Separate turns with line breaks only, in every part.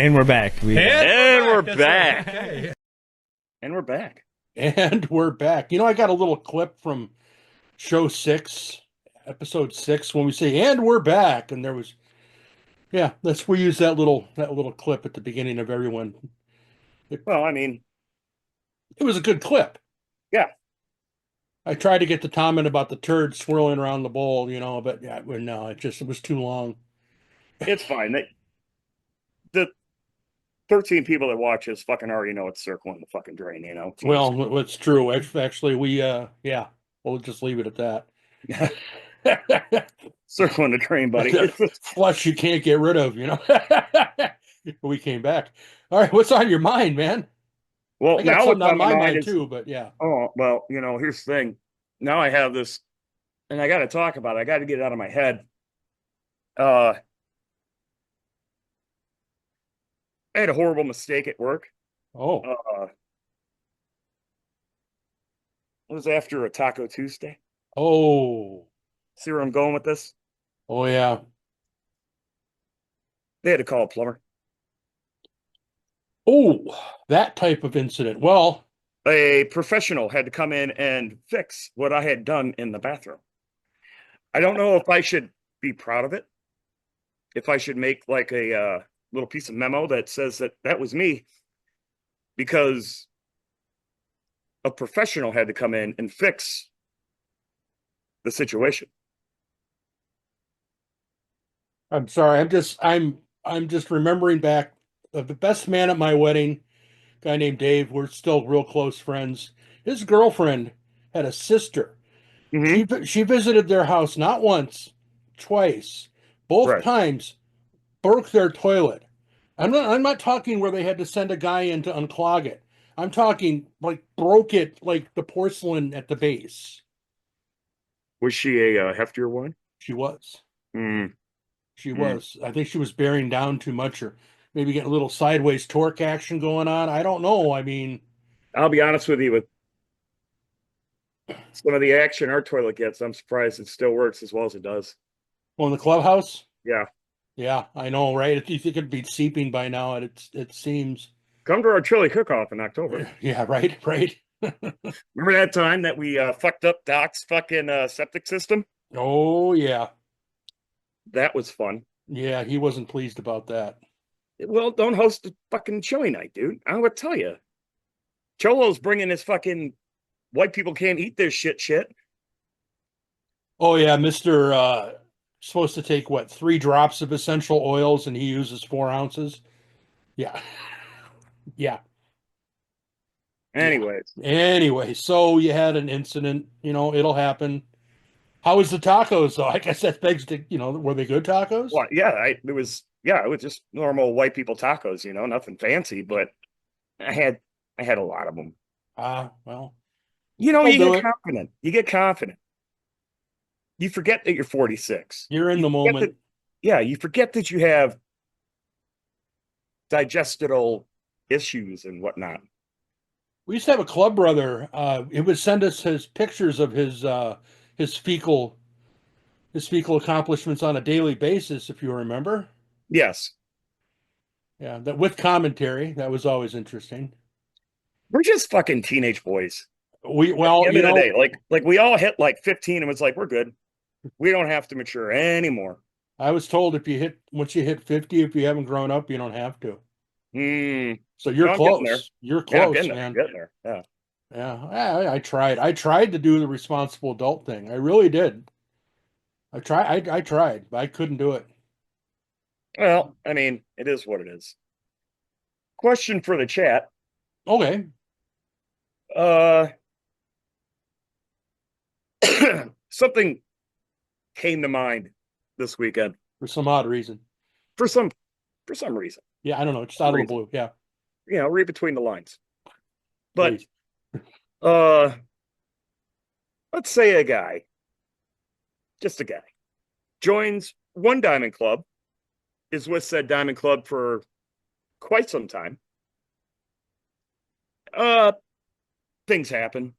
And we're back.
And we're back.
Okay.
And we're back.
And we're back. I got a little clip from show 6, episode 6, when we say, and we're back. And there was, we use that little clip at the beginning of everyone.
Well, I mean,
It was a good clip.
yeah,
I tried to get the comment about the turd swirling around the bowl, but no, it was too long.
it's fine. The 13 people that watch this fucking already know it's circling the fucking drain,
Well, it's true. Actually, we'll just leave it at that.
Circling the drain, buddy.
Flush you can't get rid of, We came back. All right, what's on your mind, man?
Well,
I got
now
something
what's
on my mind
is,
too, but yeah.
Oh, well, here's the thing. Now I have this, and I got to talk about it. I got to get it out of my head. I had a horrible mistake at work.
Oh,
It was after a Taco Tuesday.
oh,
See where I'm going with this?
oh, yeah.
They had to call a plumber.
Oh, that type of incident. Well,
A professional had to come in and fix what I had done in the bathroom. I don't know if I should be proud of it, if I should make like a little piece of memo that says that was me, because a professional had to come in and fix the situation.
I'm sorry. I'm just remembering back of the best man at my wedding, a guy named Dave. We're still real close friends. His girlfriend had a sister.
Mm-hmm.
She visited their house not once, twice. Both
Right.
times broke their toilet. I'm not talking where they had to send a guy in to unclog it. I'm talking like broke it like the porcelain at the base.
Was she a heftier one?
She was.
Mm.
She was. I think she was bearing down too much or maybe getting a little sideways torque action going on. I don't know. I mean,
I'll be honest with you, with some of the action our toilet gets, I'm surprised it still works as well as it does.
well, in the clubhouse?
Yeah.
Yeah, I know, right? You think it'd be seeping by now, it seems.
Come to our chili cook-off in October.
Yeah, right, right.
Remember that time that we fucked up Doc's fucking septic system?
Oh, yeah.
That was fun.
Yeah, he wasn't pleased about that.
Well, don't host a fucking chili night, dude. I would tell you. Cholo's bringing this fucking white people can't eat this shit.
Oh, yeah, Mr. Supposed to take, what, 3 drops of essential oils, and he uses 4 ounces? Yeah. Yeah.
Anyways.
Anyway, so you had an incident, it'll happen. How was the tacos, though? I guess that begs to, were they good tacos?
Well, yeah, it was just normal white people tacos, nothing fancy, but I had a lot of them.
Well,
You
I'll
get
do it.
confident. You get confident. You forget that you're 46.
You're in
You
the
forget
moment.
you forget that you have digestional issues and whatnot.
We used to have a club brother. He would send us his pictures of his fecal accomplishments on a daily basis, if you remember.
Yes.
Yeah, that with commentary. That was always interesting.
We're just fucking teenage boys.
Well,
At the end of the day, like we all hit like 15 and was like, we're good. We don't have to mature anymore.
I was told once you hit 50, if you haven't grown up, you don't have to. So you're close. You're close, man.
Getting there. Yeah.
Yeah. I tried. I tried to do the responsible adult thing. I really did. I tried, but I couldn't do it.
Well, I mean, it is what it is. Question for the chat.
Okay.
Something came to mind this weekend
For some odd reason.
for some reason.
Yeah, I don't know. Just out of the blue. Yeah.
Read between the lines. But
Please.
let's say a guy, just a guy, joins one diamond club, is with said diamond club for quite some time. Things happen.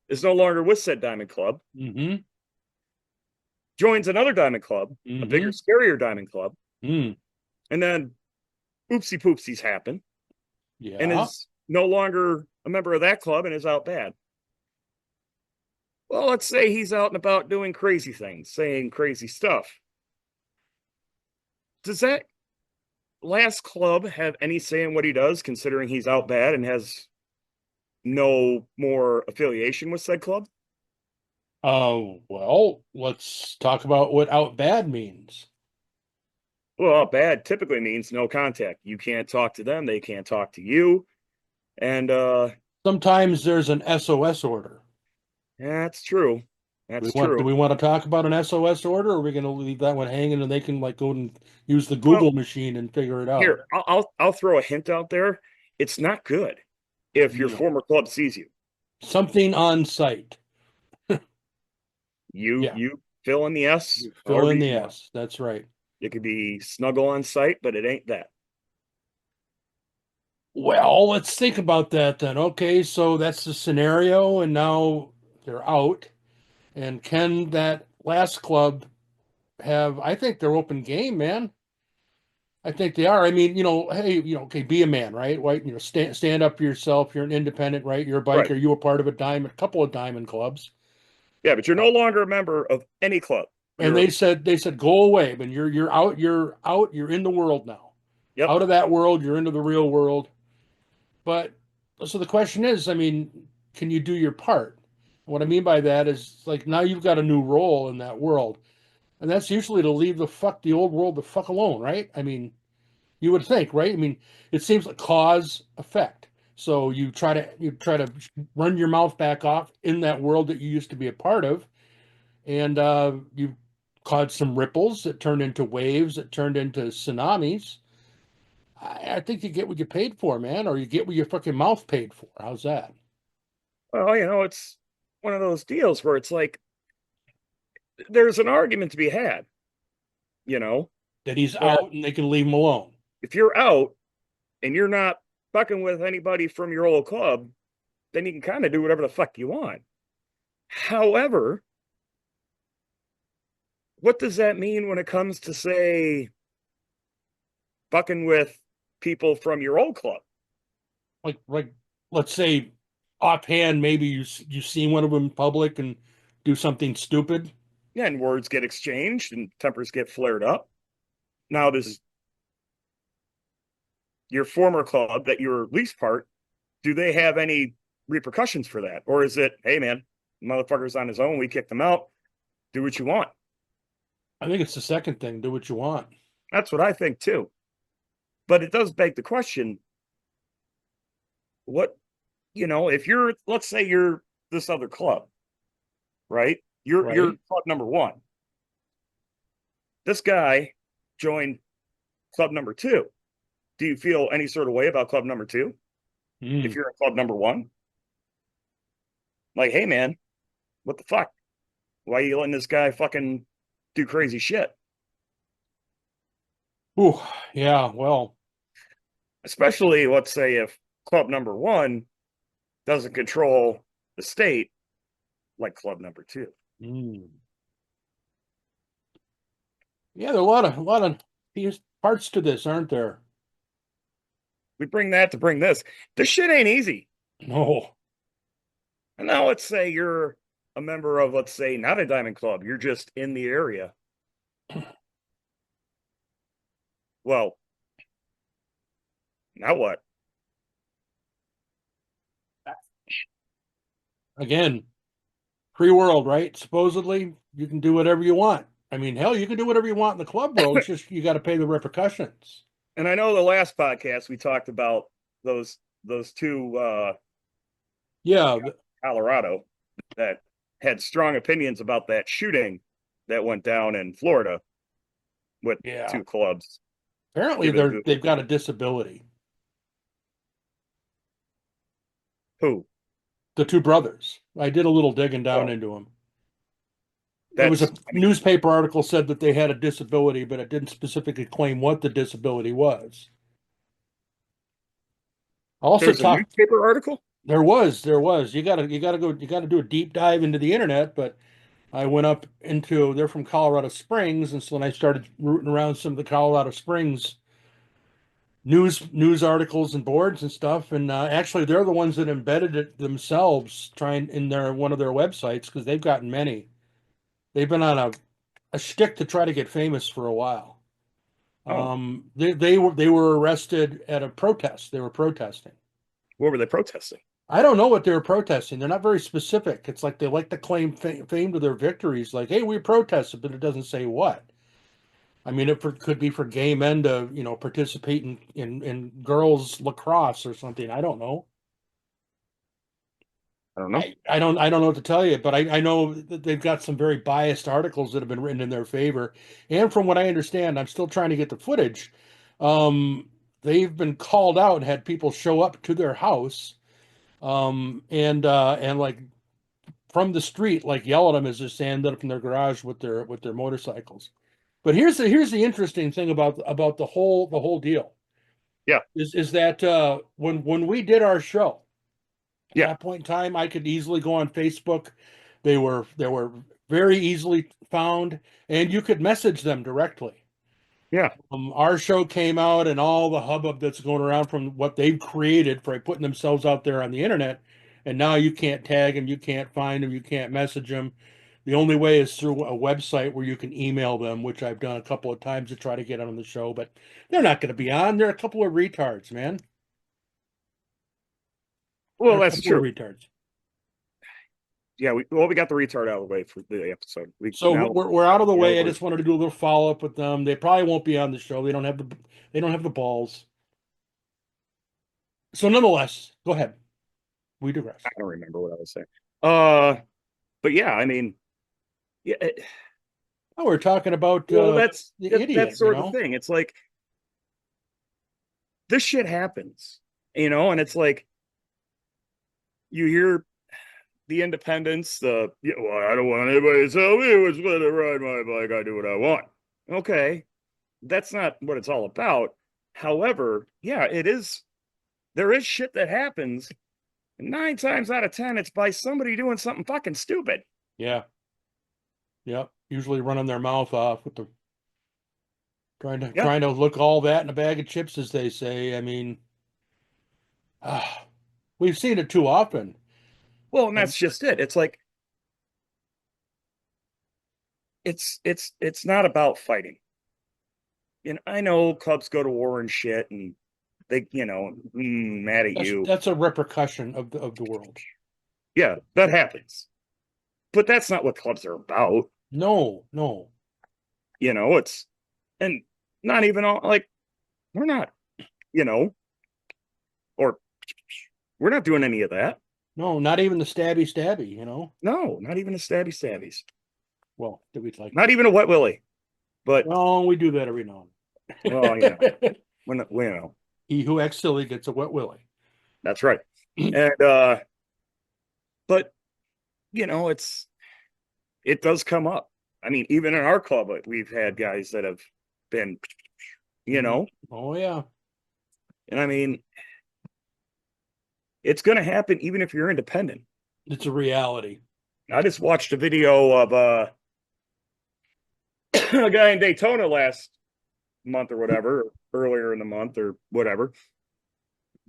Is no longer with said diamond club.
Mm-hmm.
Joins another diamond club,
Mm-hmm.
a bigger, scarier diamond club.
Mm.
And then oopsie poopsies happen and
Yeah.
is no longer a member of that club and is out bad. Well, let's say he's out and about doing crazy things, saying crazy stuff. Does that last club have any say in what he does, considering he's out bad and has no more affiliation with said club?
Well, let's talk about what out bad means.
Well, out bad typically means no contact. You can't talk to them, they can't talk to you. And
Sometimes there's an SOS order.
that's true.
Do
That's
do
true.
we want to talk about an SOS order, or are we going to leave that one hanging and they can like go and use the
Well,
Google machine and figure it out?
here, I'll throw a hint out there. It's not good if your
No.
former club sees you.
Something on site.
You
Yeah.
you fill in the S
You fill
however
in
you
the
want.
S. That's right.
It could be snuggle on site, but it ain't that.
Well, let's think about that then. Okay, so that's the scenario, and now they're out. And can that last club have? I think they're open game, man. I think they are. I mean, hey, okay, be a man, right? Right? Stand up for yourself. You're an independent, right? You're a
Right.
biker. You were part of a couple of diamond clubs,
Yeah, but you're no longer a member of any club.
and
You're
they said go away. But you're out. You're out. You're in the world now.
yep.
Out of that world, you're into the real world. But so the question is, I mean, can you do your part? What I mean by that is like now you've got a new role in that world. And that's usually to leave the old world the fuck alone, right? I mean, you would think, right? I mean, it seems like cause effect. So you try to run your mouth back off in that world that you used to be a part of, and you caused some ripples that turned into waves that turned into tsunamis. I think you get what you paid for, man, or you get what your fucking mouth paid for. How's that?
Well, it's one of those deals where it's like there's an argument to be had, you know,
That he's
where
out and they can leave him alone.
if you're out and you're not fucking with anybody from your old club, then you can kind of do whatever the fuck you want. However, what does that mean when it comes to, say, fucking with people from your old club?
Like let's say offhand, maybe you see one of them in public and do something stupid.
Yeah, and words get exchanged and tempers get flared up. Now, does your former club that you're least part, do they have any repercussions for that? Or is it, hey, man, motherfucker's on his own, we kicked him out, do what you want?
I think it's the second thing. Do what you want.
That's what I think too. But it does beg the question, what, if you're, let's say you're this other club, right? You're
Right?
club number one. This guy joined club number two. Do you feel any sort of way about club number two if
Mm.
you're in club number one? Like, hey, man, what the fuck? Why are you letting this guy fucking do crazy shit?
Ooh, yeah. Well,
Especially, let's say, if club number one doesn't control the state like club number two.
mm. Yeah. There are a lot of parts to this, aren't there?
We bring that to bring this. This shit ain't easy.
No.
And now let's say you're a member of, let's say, not a diamond club, you're just in the area. Well, now what?
Again, free world, right? Supposedly, you can do whatever you want. I mean, hell, you can do whatever you want in the club world. It's just you got to pay the repercussions.
And I know the last podcast we talked about those two
Yeah.
Colorado that had strong opinions about that shooting that went down in Florida with
Yeah.
two clubs
Apparently,
giving
they've got a disability.
who?
The two brothers. I did a little digging down
Well,
into them. There was
that's
a newspaper article said that they had a disability, but it didn't specifically claim what the disability was. I also
there's a
talked.
newspaper article.
There was. You gotta do a deep dive into the internet, but I went up into. They're from Colorado Springs, and so when I started rooting around some of the Colorado Springs news articles and boards and stuff. And actually, they're the ones that embedded it themselves, trying in their one of their websites because they've gotten many. They've been on a shtick to try to get famous for a while.
Oh,
They were arrested at a protest. They were protesting.
what were they protesting?
I don't know what they were protesting. They're not very specific. It's like they like to claim fame to their victories, like, "Hey, we protested," but it doesn't say what. I mean, could be for gay men to, participate in girls lacrosse or something. I don't know.
I don't know.
I don't know what to tell you, but I know that they've got some very biased articles that have been written in their favor. And from what I understand, I'm still trying to get the footage. They've been called out and had people show up to their house, and like from the street, like yell at them as they're standing up in their garage with their motorcycles. But here's the interesting thing about the whole deal
Yeah,
is that when we did our show at
yeah,
that point in time, I could easily go on Facebook. They were very easily found, and you could message them directly.
yeah.
Our show came out, and all the hubbub that's going around from what they've created for putting themselves out there on the internet, and now you can't tag them, you can't find them, you can't message them. The only way is through a website where you can email them, which I've done a couple of times to try to get on the show, but they're not going to be on. They're a couple of retards, man. They're
Well,
a
that's
couple of
true.
retards.
Yeah, we got the retard out of the way for the episode. We
So
now
we're out of the
yeah,
way. I just wanted to do a little follow up with them. They probably won't be on the show. They don't have the balls. So nonetheless, go ahead. We
I
digress.
don't remember what I was saying. Uh, but yeah, I mean, yeah.
Oh, we're talking about
Well,
the
that's
idiot,
sort of the thing. It's like this shit happens, and it's like you hear the independents, well, I don't want anybody to tell me which way to ride my bike. I do what I want. Okay, that's not what it's all about. However, yeah, it is. There is shit that happens. And 9 times out of 10, it's by somebody doing something fucking stupid.
Yeah, yeah. Usually running their mouth off with the trying to
Yeah.
trying to look all that in a bag of chips, as they say. I mean, we've seen it too often.
Well, and
And
that's just it. It's like it's not about fighting. And I know clubs go to war and shit, and they, mad at
that's
you.
that's a repercussion of the world.
Yeah, that happens. But that's not what clubs are about.
No, no,
It's and not even all like we're not, you know, or we're not doing any of that.
no, not even the stabby.
No, not even a stabby stabbies.
Well, that we'd like
Not
to.
even a wet willy. But
No, we do that every now
well,
and
when
He who acts silly gets a wet willy.
that's right. And but it does come up. I mean, even in our club, we've had guys that have been, you
Mhm.
know,
Oh yeah,
and I mean, it's going to happen even if you're independent.
it's a reality.
I just watched a video of a guy in Daytona last month or whatever, earlier in the month or whatever,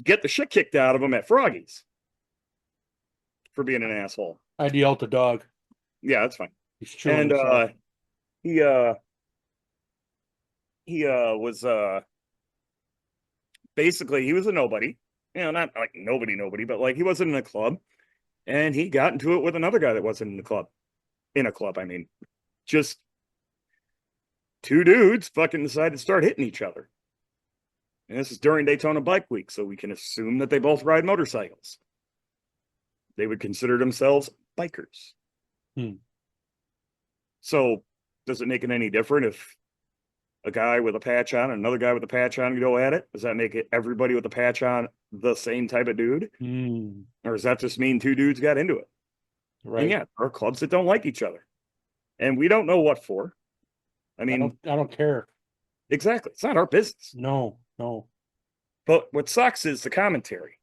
get the shit kicked out of him at Froggy's for being an asshole.
I'd yell at the dog.
Yeah, that's fine.
He's chewing
And
himself.
he was basically he was a nobody. Not like nobody, but like he wasn't in a club, and he got into it with another guy that wasn't in the club. In a club, I mean, just two dudes fucking decided to start hitting each other. And this is during Daytona Bike Week, so we can assume that they both ride motorcycles. They would consider themselves bikers.
Hmm.
So, does it make it any different if a guy with a patch on and another guy with a patch on go at it? Does that make it everybody with a patch on the same type of dude?
Hmm.
Or does that just mean two dudes got into it? And
Right.
yeah, there are clubs that don't like each other. And we don't know what for. I
I don't.
mean,
I don't care.
exactly. It's not our business.
No. No.
But what sucks is the commentary,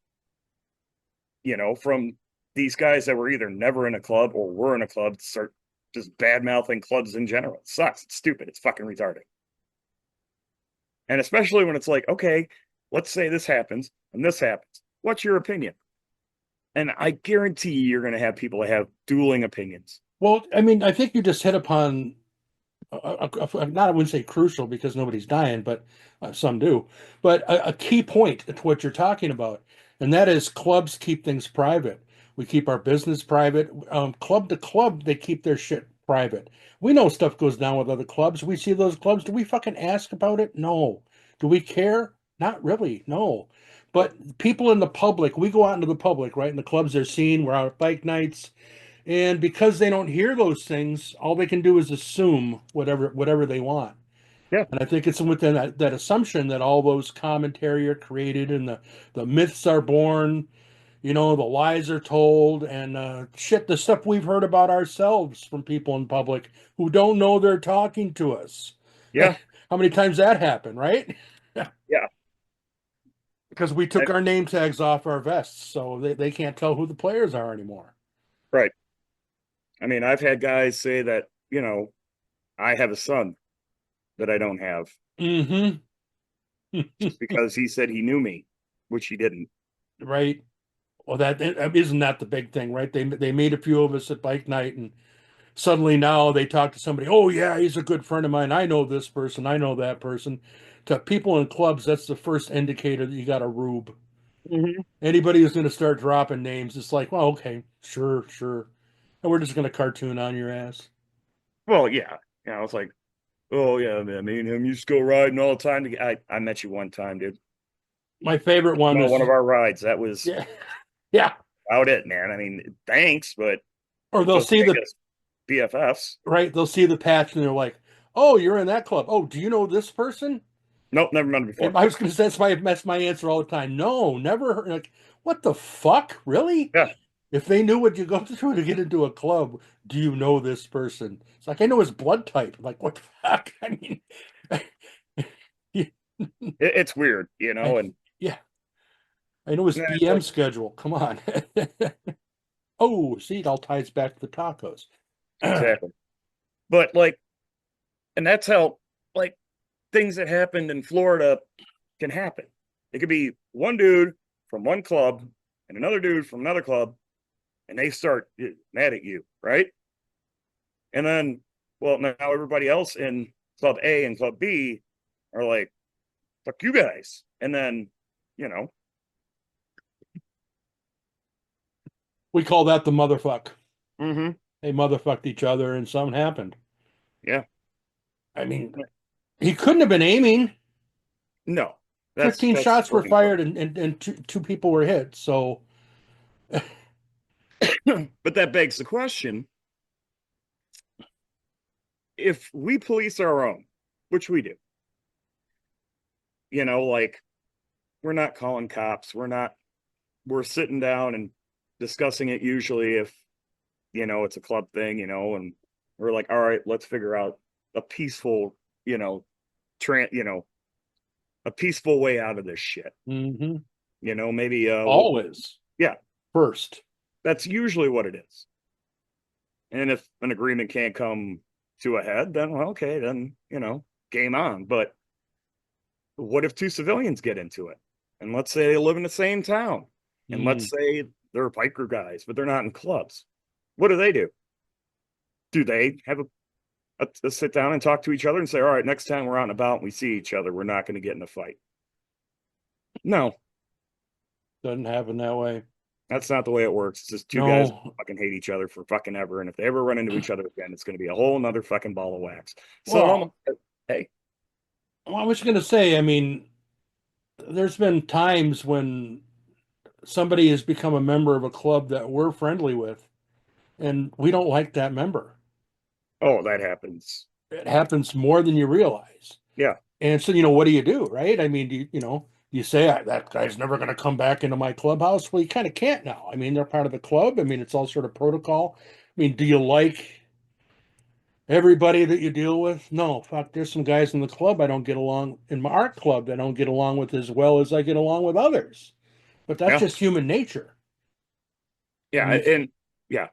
from these guys that were either never in a club or were in a club start just bad mouthing clubs in general. It sucks. It's stupid. It's fucking retarded. And especially when it's like, okay, let's say this happens and this happens. What's your opinion? And I guarantee you're going to have people that have dueling opinions.
Well, I mean, I think you just hit upon not I wouldn't say crucial because nobody's dying, but some do. But a key point to what you're talking about, and that is clubs keep things private. We keep our business private. Club to club, they keep their shit private. We know stuff goes down with other clubs. We see those clubs. Do we fucking ask about it? No. Do we care? Not really. No. But people in the public, we go out into the public, right? And the clubs are seen. We're out at bike nights. And because they don't hear those things, all they can do is assume whatever they want.
Yeah.
And I think it's within that assumption that all those commentary are created and the myths are born, the lies are told, and the stuff we've heard about ourselves from people in public who don't know they're talking to us.
Yeah.
How many times that happened, right?
Yeah.
Because we
I,
took our name tags off our vests, so they can't tell who the players are anymore.
right. I mean, I've had guys say that, I have a son that I don't have
Mm-hmm.
just because he said he knew me, which he didn't.
Right. Well, that isn't that the big thing, right? They made a few of us at bike night, and suddenly now they talk to somebody. Oh yeah, he's a good friend of mine. I know this person. I know that person. To people in clubs, that's the first indicator that you got a rube.
Hmm.
Anybody who's going to start dropping names, it's like, well, okay, sure, sure, and we're just going to cartoon on your ass.
Well, yeah. It's like, oh, yeah, man, me and him used to go riding all the time. I met you one time, dude.
My favorite one
No, one of
was
our rides. That was
yeah, yeah.
about it, man. I mean, thanks, but
Or they'll
doesn't
see
make
the
us BFFs.
right. They'll see the patch and they're like, oh, you're in that club. Oh, do you know this person?
Nope, never met him
And
before.
I was going to say that's my answer all the time. No, never heard. Like, what the fuck? Really?
Yeah,
If they knew what you go through to get into a club, do you know this person? It's like I know his blood type. Like, what the fuck? I mean,
it's weird,
I
and
yeah, I know his
yeah, it's
BM
like
schedule. Come on. Oh, see, it all ties back to the tacos.
exactly. But like, and that's how like things that happened in Florida can happen. It could be one dude from one club and another dude from another club, and they start mad at you, right? And then, well, now everybody else in Club A and Club B are like, "Fuck you guys," and then, you know,
We call that the motherfuck.
mm-hmm.
They motherfucked each other and something happened.
Yeah,
I mean, he couldn't have been aiming.
no, that's
15 shots were
silly, but
fired and two people were hit. So
but that begs the question: if we police our own, which we do, like we're not calling cops, we're sitting down and discussing it usually if it's a club thing, and we're like, all right, let's figure out a peaceful, you know, tran a peaceful way out of this shit.
mhm.
Maybe
Always
yeah,
first.
that's usually what it is. And if an agreement can't come to a head, then well, okay, then game on. But what if two civilians get into it? And let's say they live in the same town. And let's
Mm.
say they're biker guys, but they're not in clubs. What do? Do they have a sit down and talk to each other and say, all right, next time we're out and about and we see each other, we're not going to get in a fight? No,
Doesn't happen that way.
that's not the way it works. It's just two guys who
No.
fucking hate each other for fucking ever. And if they ever run into each other again, it's going to be a whole nother fucking ball of wax. So it almost,
Well,
hey,
I was going to say, I mean, there's been times when somebody has become a member of a club that we're friendly with, and we don't like that member.
oh, that happens.
It happens more than you realize.
Yeah,
And so, what do, right? I mean, do you say that guy's never going to come back into my clubhouse? Well, you kind of can't now. I mean, they're part of the club. I mean, it's all sort of protocol. I mean, do you like everybody that you deal with? No, fuck. There's some guys in the club I don't get along in my art club that I don't get along with as well as I get along with others. But that's
yeah,
just human nature. I
yeah.
mean,
And yeah,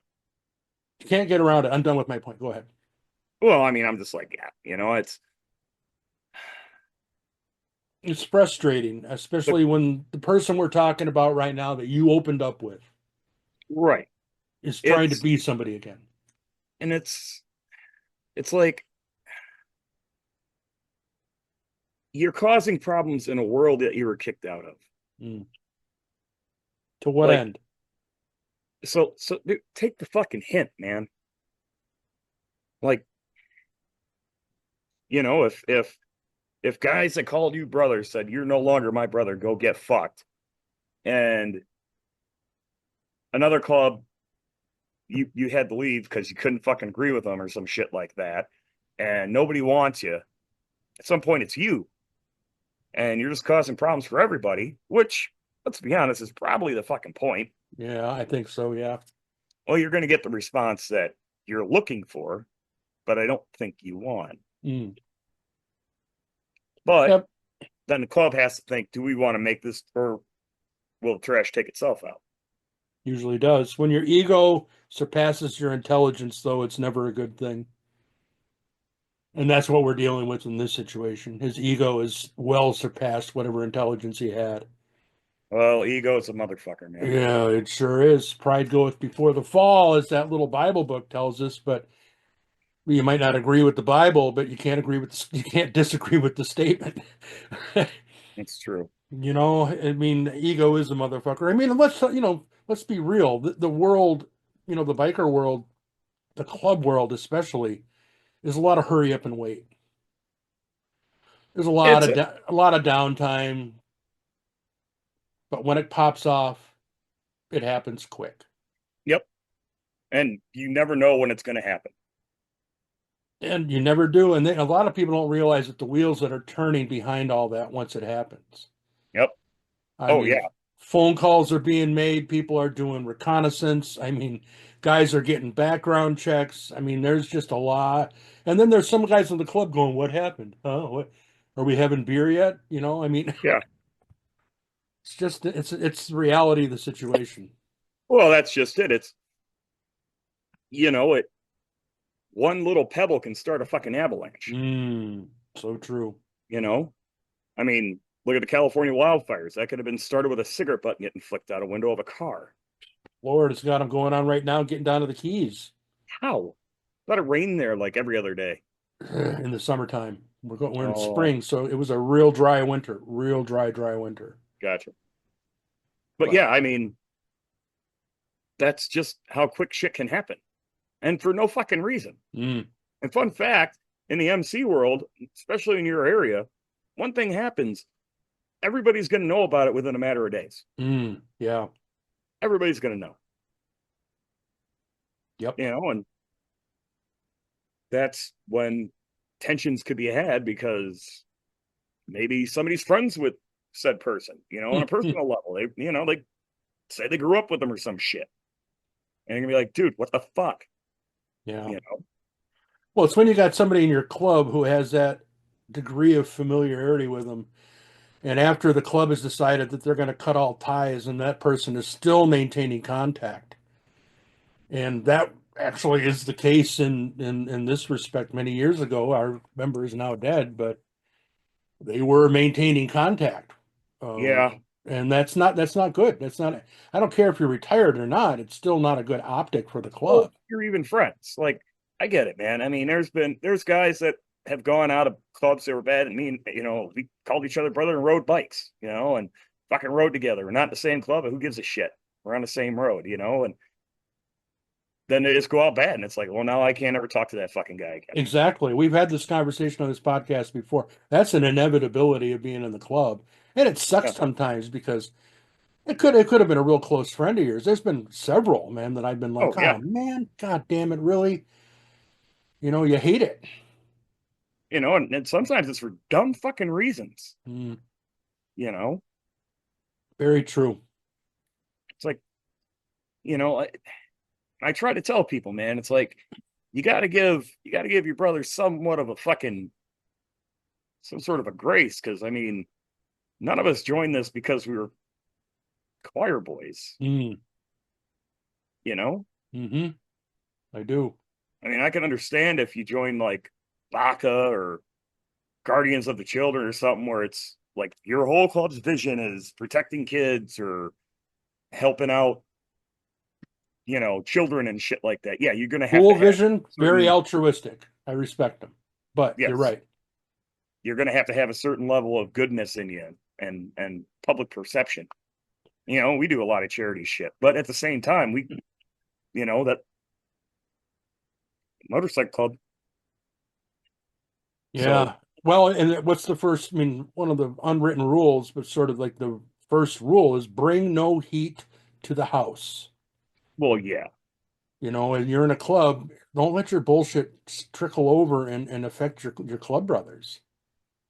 you can't get around it. I'm done with my point. Go ahead.
well, I mean, I'm just like, yeah, it's
It's frustrating,
But
especially when the person we're talking about right now that you opened up with
right.
is trying to
It's
be somebody again.
and it's like you're causing problems in a world that you were kicked out of.
Mm. To what
Like
end?
so dude, take the fucking hint, man. Like, if guys that called you brother said you're no longer my brother, go get fucked. And another club you had to leave because you couldn't fucking agree with them or some shit like that. And nobody wants you. At some point it's you. And you're just causing problems for everybody, which, let's be honest, is probably the fucking point.
Yeah, I think so. Yeah.
Well, you're going to get the response that you're looking for, but I don't think you want.
Mm.
But
Yep.
then the club has to think, do we want to make this, or will the trash take itself out?
Usually does. When your ego surpasses your intelligence, though, it's never a good thing. And that's what we're dealing with in this situation. His ego is well surpassed whatever intelligence he had.
Well, ego is a motherfucker, man.
Yeah, it sure is. Pride goeth before the fall, as that little Bible book tells us. But you might not agree with the Bible, but you can't agree with you can't disagree with the statement.
It's true.
I mean, ego is a motherfucker. I mean, let's be real. The world, the biker world, the club world especially, is a lot of hurry up and wait. There's
It's
a lot of downtime, but when it pops off, it happens quick.
yep. And you never know when it's going to happen.
And you never do. And a lot of people don't realize that the wheels that are turning behind all that once it happens.
Yep.
I
Oh,
mean,
yeah.
phone calls are being made, people are doing reconnaissance. I mean, guys are getting background checks. I mean, there's just a lot. And then there's some guys in the club going, "What happened? Huh? What are we having beer yet?" I mean,
Yeah.
it's the reality of the situation.
Well, that's just it. It one little pebble can start a fucking avalanche.
So true.
You know, I mean, look at the California wildfires. That could have been started with a cigarette butt getting flicked out a window of a car.
Lord, it's got them going on right now, getting down to the Keys
How? Let it rain there like every other day.
in the summertime. We're in
Oh,
spring, so it was a real dry winter, real dry winter.
gotcha. But
But
yeah, I mean, that's just how quick shit can happen, and for no fucking reason.
mm,
And fun fact, in the MC world, especially in your area, one thing happens, everybody's going to know about it within a matter of days.
yeah,
Everybody's going to know,
yep.
and that's when tensions could be had because maybe somebody's friends with said person, on a personal level. They say they grew up with them or some shit. And you're gonna be like, dude, what the fuck?
Yeah.
You know?
Well, it's when you got somebody in your club who has that degree of familiarity with them, and after the club has decided that they're going to cut all ties, and that person is still maintaining contact, and that actually is the case in this respect. Many years ago, our member is now dead, but they were maintaining contact, uh,
Yeah.
and that's not good. That's not. I don't care if you're retired or not. It's still not a good optic for the
Well,
club.
you're even friends. Like, I get it, man. I mean, there's guys that have gone out of clubs that were bad, and we called each other brother and rode bikes, and fucking rode together. We're not in the same club, but who gives a shit? We're on the same road. And then they just go out bad, and it's like, well, now I can't ever talk to that fucking guy again.
Exactly. We've had this conversation on this podcast before. That's an inevitability of being in the club. And it
Yeah.
sucks sometimes because it could have been a real close friend of yours. There's been several, man, that I've been
Oh
like,
yeah.
"Oh man, god damn it, really?" You hate it.
And sometimes it's for dumb fucking reasons.
Mm,
You know,
very true.
it's like, you know, I try to tell people, man, it's like you got to give your brother somewhat of a fucking some sort of a grace because I mean, none of us joined this because we were choir boys,
Mm,
you know?
hmm I do.
I mean, I can understand if you join like Baka or Guardians of the Children or something where it's like your whole club's vision is protecting kids or helping out, children and shit like that. Yeah, you're gonna have to
Cool
have
vision, very
certain,
altruistic. I respect them. But you're
yes,
right.
you're gonna have a certain level of goodness in you and public perception. We do a lot of charity shit, but at the same time, that motorcycle club. So,
Yeah. Well, and what's the first? I mean, one of the unwritten rules, but sort of like the first rule is bring no heat to the house.
well, yeah,
And you're in a club, don't let your bullshit trickle over and affect your club brothers.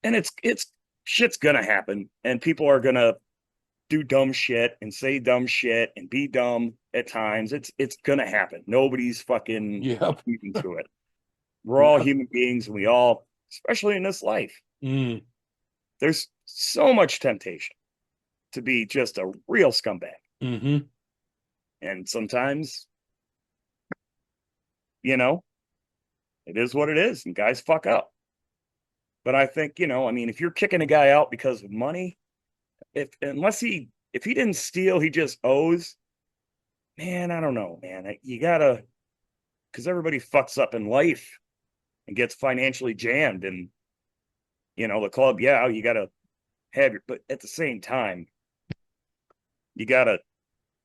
and it's shit's gonna happen, and people are gonna do dumb shit and say dumb shit and be dumb at times. It's gonna happen. Nobody's fucking
Yep.
immune to it. We're all
Yep.
human beings, and we all, especially in this life,
Mm.
there's so much temptation to be just a real scumbag.
Hmm.
And sometimes, you know, it is what it is, and guys fuck up. But I think, if you're kicking a guy out because of money, if he didn't steal, he just owes, man, I don't know, man. You gotta, because everybody fucks up in life and gets financially jammed. And, the club, yeah, you gotta but at the same time, you gotta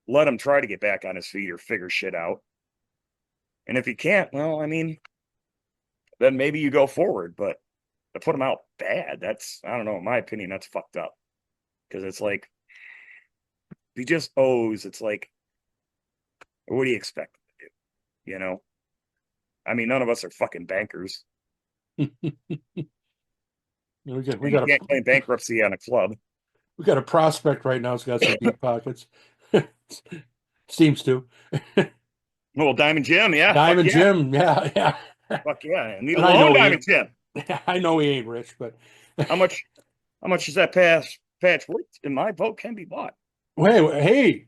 let him try to get back on his feet or figure shit out. And if he can't, well, then maybe you go forward. But to put him out bad, I don't know, in my opinion, that's fucked up. Because it's like, if he just owes, it's like, what do you expect him to do? None of us are fucking bankers.
We got we
And you
got a
can't claim bankruptcy on a club.
we got a prospect right now. It's got some deep pockets. Seems to.
Well, Diamond Jim, yeah, fuck
Diamond
yeah,
Jim, yeah, yeah.
fuck yeah. I need a
And I
loan,
know he
Diamond
ain't.
Jim.
I know he ain't rich, but
How much? How much is that patch worth? And my vote can be bought.
hey,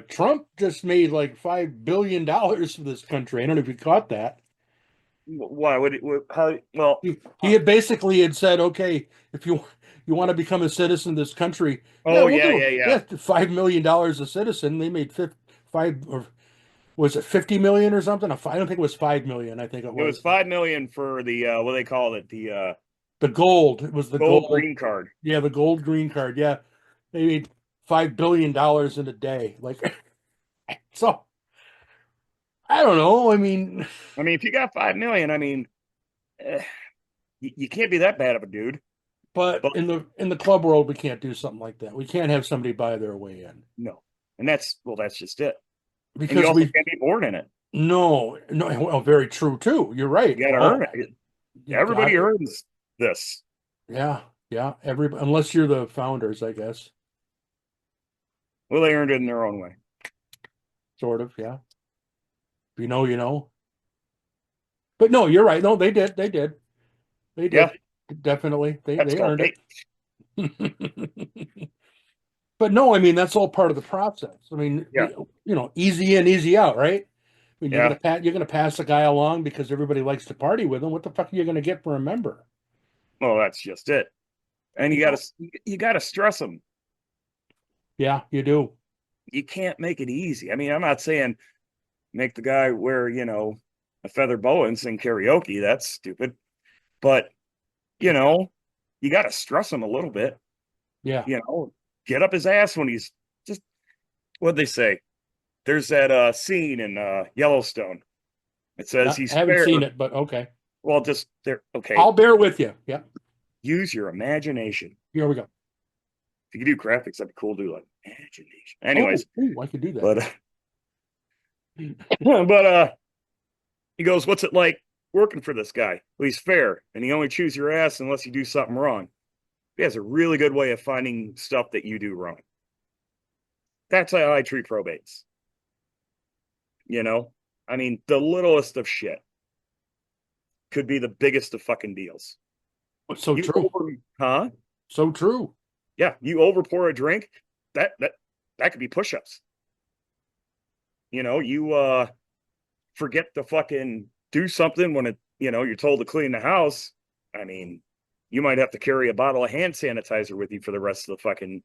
Trump just made like $5 billion for this country. I don't know if you caught that.
Why would it? How? Well,
He had basically had said, okay, if you want to become a citizen of this country, yeah,
oh
we'll
yeah,
do
yeah,
it.
yeah.
Yeah, $5 million a citizen. They made five or was it 50 million or something? I don't think it was 5 million. I think it
It was
was
5 million for the what do they call it, the
the gold. It was the
gold
gold.
green card.
Yeah, the gold green card. Yeah, they made $5 billion in a day. Like, so I don't know. I mean,
If you got 5 million, you can't be that bad of a dude.
but
But
in the club world, we can't do something like that. We can't have somebody buy their way in
no, and that's just it. And you
because
also
we
can't be born in it.
no. Well, very true too. You're right.
You got to earn
Oh,
it.
you got
Everybody
it.
earns this.
Yeah, yeah. Unless you're the founders, I guess.
Well, they earned it in their own way.
Sort of. Yeah. If you know, you know. But no, you're right. No, they did. They did. They
Yeah,
did. Definitely. They
that's
they
called
earned
hate.
it. But no, I mean that's all part of the process. I mean,
Yeah,
easy in, easy out, right? I mean,
yeah.
you're gonna pass a guy along because everybody likes to party with him. What the fuck are you gonna get for a member?
Well, that's just it. And
You know?
you gotta stress them.
Yeah, you do.
You can't make it easy. I'm not saying make the guy wear, a feather boa and sing karaoke. That's stupid. But, you know, you got to stress him a little bit,
Yeah,
you know, get up his ass when he's just, what'd they say? There's that scene in Yellowstone. It says
I
he's
haven't
fair.
seen it, but okay.
Well, just there. Okay.
I'll bear with you. Yeah,
Use your imagination.
here we go.
If you could do graphics, that'd be cool to do like imagination.
Oh,
Anyways,
I could do that.
but, but, he goes, what's it like working for this guy? Well, he's fair, and he only chews your ass unless you do something wrong. He has a really good way of finding stuff that you do wrong. That's how I treat probates. The littlest of shit could be the biggest of fucking deals.
So
You
true.
huh?
So true.
Yeah, you over pour a drink, that could be push-ups. You forget to fucking do something when you're told to clean the house. I mean, you might have to carry a bottle of hand sanitizer with you for the rest of the fucking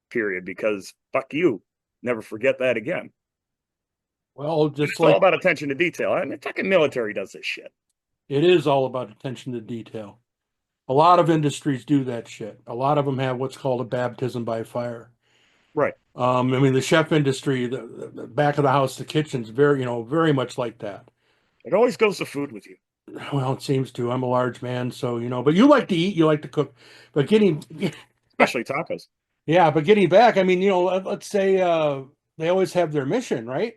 period because fuck you. Never forget that again.
Well, just
It's all
like
about attention to detail. I mean, the fucking military does this shit.
it is all about attention to detail. A lot of industries do that shit. A lot of them have what's called a baptism by fire.
Right.
I mean, the chef industry, the back of the house, the kitchen's very, very much like that.
It always goes to food with you,
Well, it seems to. I'm a large man, so but you like to eat, you like to cook. But
especially tacos.
yeah, but getting back, I mean, let's say they always have their mission, right?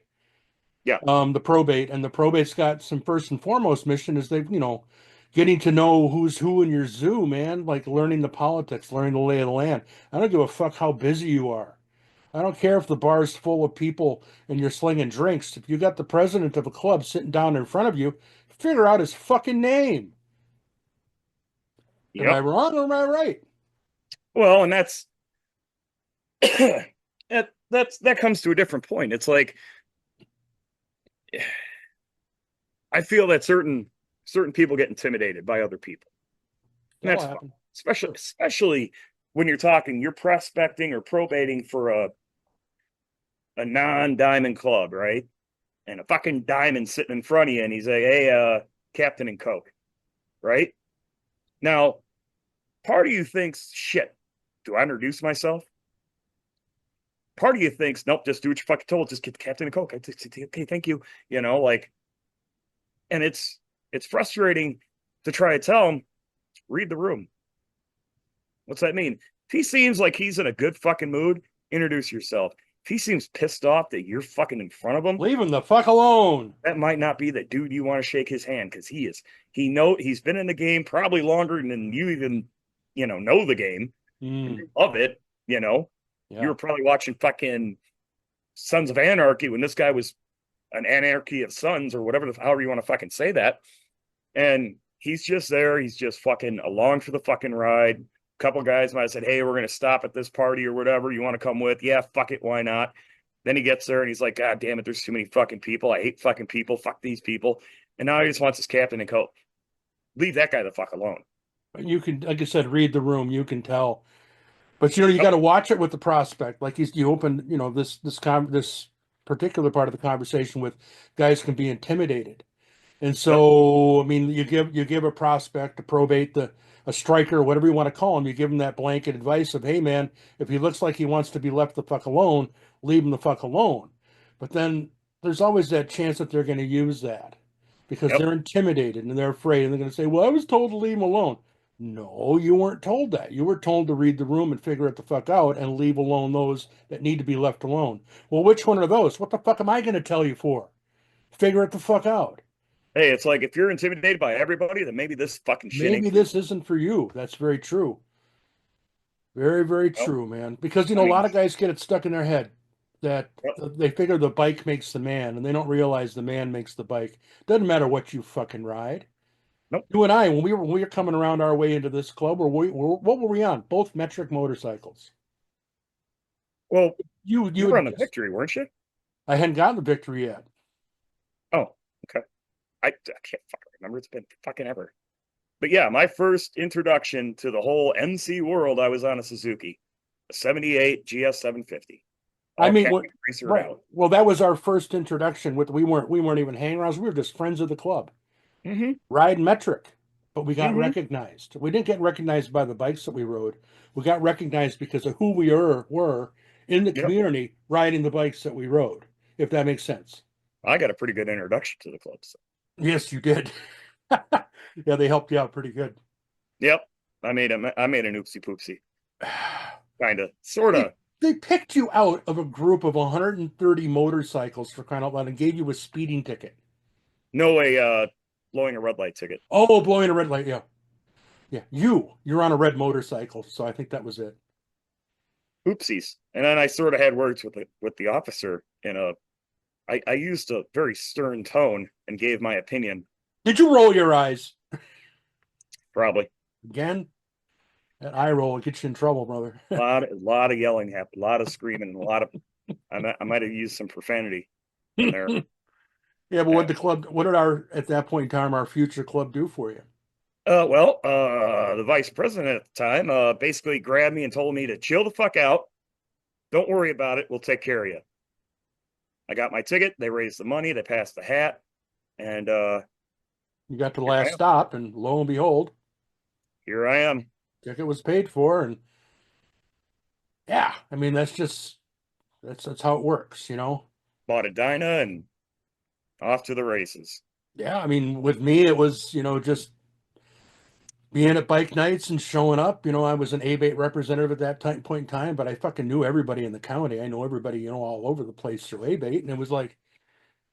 Yeah.
The probate, and the probate's got some first and foremost mission is getting to know who's who in your zoo, man, like learning the politics, learning the lay of the land. I don't give a fuck how busy you are. I don't care if the bar's full of people and you're slinging drinks. If you got the president of a club sitting down in front of you, figure out his fucking name. Am I
Yep.
wrong or am I right?
Well, and that comes to a different point. It's like I feel that certain people get intimidated by other people. And
That'll
that's fine.
happen.
Especially
Sure.
especially when you're prospecting or probating for a non-diamond club, right? And a fucking diamond sitting in front of you and he's like, "Hey, Captain and Coke." Right? Now, part of you thinks, "Shit, do I introduce myself?" Part of you thinks, "Nope, just do what you're fucking told. Just get the Captain and Coke." Okay, thank you. Like, and it's frustrating to try to tell him, read the room. What's that mean? If he seems like he's in a good fucking mood, introduce yourself. If he seems pissed off that you're fucking in front of him,
Leave him the fuck alone.
that might not be the dude you want to shake his hand because he's been in the game probably longer than you even know the game and
Mm,
love it. You know, you
yeah.
were probably watching fucking Sons of Anarchy when this guy was an Anarchy of Sons or whatever, however you want to fucking say that. And he's just there. He's just fucking along for the fucking ride. A couple guys might have said, "Hey, we're going to stop at this party or whatever. You want to come with?" Yeah, fuck it. Why not? Then he gets there and he's like, "God damn it. There's too many fucking people. I hate fucking people. Fuck these people." And now he just wants his captain and coat. Leave that guy the fuck alone.
You can, like I said, read the room. You can tell. But you
Yep.
got to watch it with the prospect. Like you open, this particular part of the conversation with guys can be intimidated. And
Yep.
so, I mean, you give a prospect, a probate, a striker, whatever you want to call him, you give him that blanket advice of, hey man, if he looks like he wants to be left the fuck alone, leave him the fuck alone. But then there's always that chance that they're going to use that because
Yep.
they're intimidated and they're afraid and they're going to say, well, I was told to leave him alone. No, you weren't told that. You were told to read the room and figure it the fuck out and leave alone those that need to be left alone. Well, which one are those? What the fuck am I going to tell you for? Figure it the fuck out.
Hey, it's like if you're intimidated by everybody, then maybe this fucking shit ain't
Maybe
for you.
this isn't for you. That's very true. Very, very
Know?
true, man. Because
I
a
mean,
lot of guys get it stuck in their head that
yep.
they figure the bike makes the man, and they don't realize the man makes the bike. Doesn't matter what you fucking ride.
Nope.
You and I, when we were coming around our way into this club, or what were we on? Both metric motorcycles.
Well,
You
you were on
would
the
guess.
victory, weren't you?
I hadn't gotten the victory yet.
Oh, okay. I can't fucking remember. It's been fucking ever. But yeah, my first introduction to the whole MC world, I was on a Suzuki, a 78 GS 750,
I
all
mean,
cat
what?
racer
Right.
out.
Well, that was our first introduction. With we weren't even hanging around. We were just friends of the club.
Mm-hmm.
Ride metric, but we got
Mm-hmm.
recognized. We didn't get recognized by the bikes that we rode. We got recognized because of who we were in the
Yep.
community riding the bikes that we rode, if that makes sense.
I got a pretty good introduction to the club. So.
Yes, you did. Yeah, they helped you out pretty good.
Yep. I made an oopsie poopsie. Kind of. Sort
They
of.
they picked you out of a group of 130 motorcycles for crying out loud and gave you a speeding ticket.
No way blowing a red light ticket.
Oh, blowing a red light. Yeah. Yeah. You're on a red motorcycle, so I think that was it.
Oopsies. And then I sort of had words with the officer in I used a very stern tone and gave my opinion,
Did you roll your eyes
probably.
again? That eye roll will get you in trouble, brother.
A lot of yelling happened, a lot of screaming, and I might have used some profanity in there.
Yeah, but
And
what did our at that point in time our future club do for you?
The vice president at the time basically grabbed me and told me to chill the fuck out. Don't worry about it. We'll take care of you. I got my ticket. They raised the money. They passed the hat. And
You got to the
here I
last
am.
stop, and lo and behold,
Here I am.
ticket was paid for. And yeah, I mean, that's how it works, you know?
Bought a Dyna and off to the races.
Yeah, I mean, with me, it was, just being at bike nights and showing up. I was an A-Bait representative at that point in time, but I fucking knew everybody in the county. I know everybody, all over the place through A-Bait. And it was like,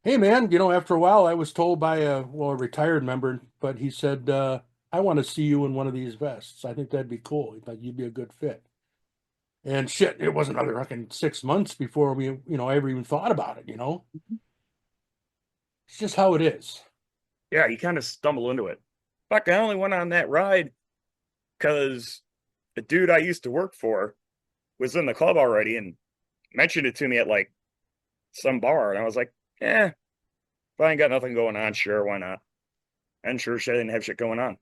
hey, man, after a while, I was told by a retired member, but he said, I want to see you in one of these vests. I think that'd be cool. He thought you'd be a good fit. And shit, it wasn't another fucking 6 months before I ever even thought about it. It's just how it is.
Yeah, you kind of stumble into it. Fuck, I only went on that ride because the dude I used to work for was in the club already and mentioned it to me at like some bar. And I was like, if I ain't got nothing going on, sure, why not? And sure shit, I didn't have shit going on.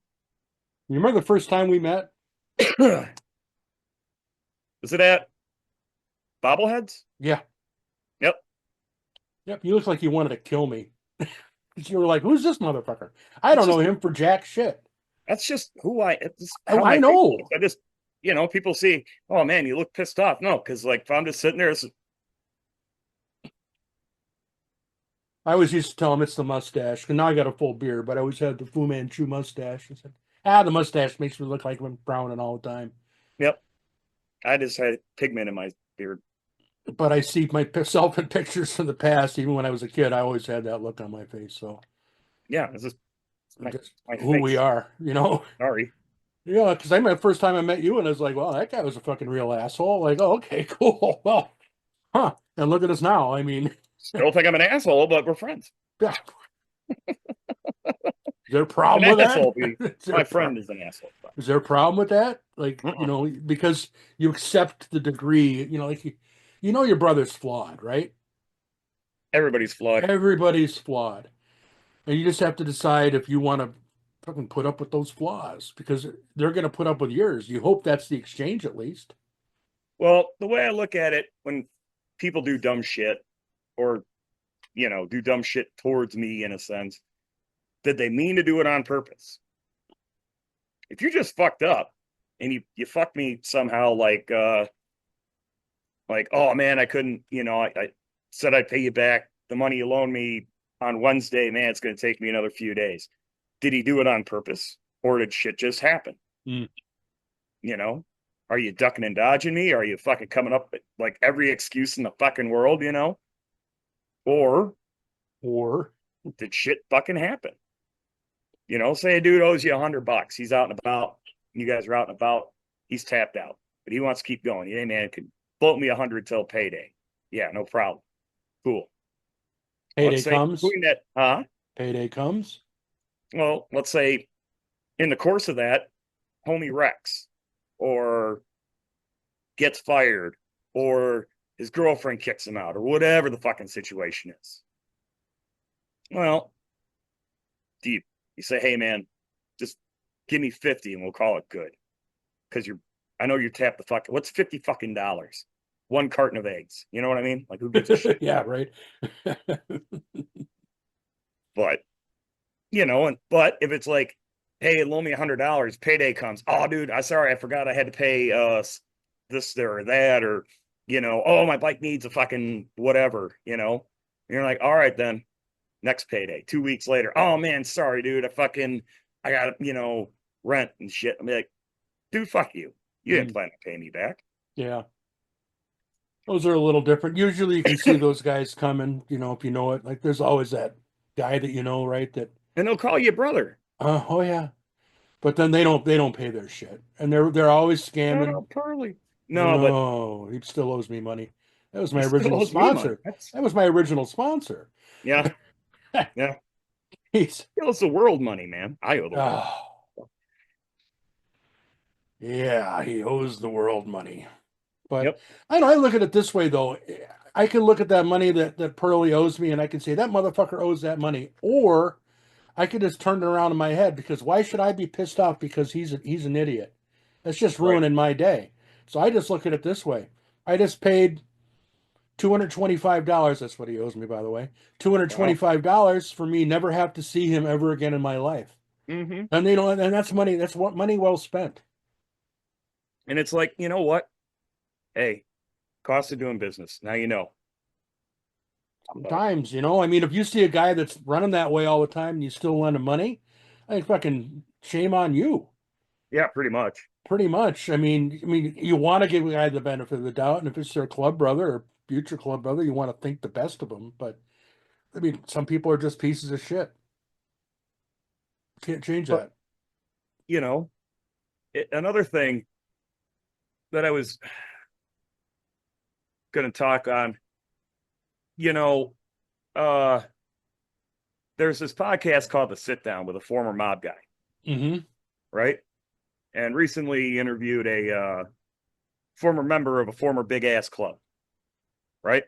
You remember the first time we met?
Was it at Bobbleheads?
Yeah.
Yep.
Yep. You looked like you wanted to kill me. You were like, who's this motherfucker? I
It's
don't know
just
him for jack shit.
that's just who I it's
Oh,
how
I
my face
know.
looks. I just people see, oh man, you look pissed off. No, because like if I'm just sitting there,
I always used to tell him it's the mustache. And now I got a full beard, but I always had the Fu Manchu mustache. I said, the mustache makes me look like I'm frowning all the time.
yep. I just had pigment in my beard.
But I see myself in pictures from the past. Even when I was a kid, I always had that look on my face. So
Yeah, it's just my
just
my
who we
face.
are.
Sorry.
Yeah, because I remember the first time I met you, and I was like, "Well, that guy was a fucking real asshole." Like, oh, okay, cool. Well, huh? And look at us now. I mean,
Still think I'm an asshole, but we're friends.
yeah. Is there a
It's
problem
an
with that?
asshole.
Is there
My
a pro-
friend is an asshole. But,
is there a problem with that? Like,
mm-mm.
because you accept the degree. Like your brother's flawed, right?
Everybody's flawed.
Everybody's flawed, and you just have to decide if you want to fucking put up with those flaws because they're going to put up with yours. You hope that's the exchange, at least.
Well, the way I look at it, when people do dumb shit or do dumb shit towards me in a sense, did they mean to do it on purpose? If you just fucked up and you fucked me somehow, like oh man, I couldn't, I said I'd pay you back the money you loaned me on Wednesday. Man, it's going to take me another few days. Did he do it on purpose, or did shit just happen?
Mm.
You know, are you ducking and dodging me? Are you fucking coming up with like every excuse in the fucking world? Or
Or
did shit fucking happen? Say a dude owes you $100. He's out and about. You guys are out and about. He's tapped out, but he wants to keep going. Hey man, could float me 100 till payday. Yeah, no problem. Cool.
payday
Let's say
comes,
doing that,
payday comes.
well, let's say in the course of that, homie wrecks or gets fired or his girlfriend kicks him out or whatever the fucking situation is. Well, do you say, hey man, just give me 50 and we'll call it good? Because I know you tapped the fuck. What's 50 fucking dollars? One carton of eggs. You know what I mean? Like, who gives a shit?
Yeah, right.
But, but if it's like, hey, loan me $100, payday comes. Oh, dude, I forgot I had to pay this or that, or, oh, my bike needs a fucking whatever. You're like, all right, then next payday, 2 weeks later. Oh man, sorry, dude. I got, rent and shit. I'm like, dude, fuck you. You didn't
Mm,
plan to pay me back.
yeah. Those are a little different. Usually you can see those guys coming, if you know it. Like there's always that guy that right? That
And they'll call you brother.
oh yeah. But then they don't pay their shit. And they're always scamming.
Oh, Pearly. No, but
No, he still owes me money. That was
he
my
still
original
owes me money.
sponsor. That was my original sponsor.
Yeah, yeah.
He's
He owes the world money, man. I owe the world.
oh yeah, he owes the world money. But
Yep.
I know I look at it this way though. I can look at that money that Pearlie owes me and I can say that motherfucker owes that money. Or I could just turn it around in my head because why should I be pissed off because he's an idiot? That's just
Right.
ruining my day. So I just look at it this way. I just paid $225. That's what he owes me, by the way.
Wow.
$225 for me never have to see him ever again in my life.
Hmm.
And you know, and that's money. That's what money well spent.
And it's like, you know what? Hey, cost of doing business. Now you know. But
Sometimes, you know, I mean, if you see a guy that's running that way all the time and you still lend him money, I think fucking shame on you.
yeah, pretty much.
Pretty much. I mean, you want to give a guy the benefit of the doubt, and if it's their club brother or future club brother, you want to think the best of them. But I mean, some people are just pieces of shit. Can't change
But
that.
you know, another thing that I was going to talk on, you know, uh, there's this podcast called The Sit Down with a former mob guy,
Mm-hmm.
right? And recently interviewed a former member of a former big ass club, right?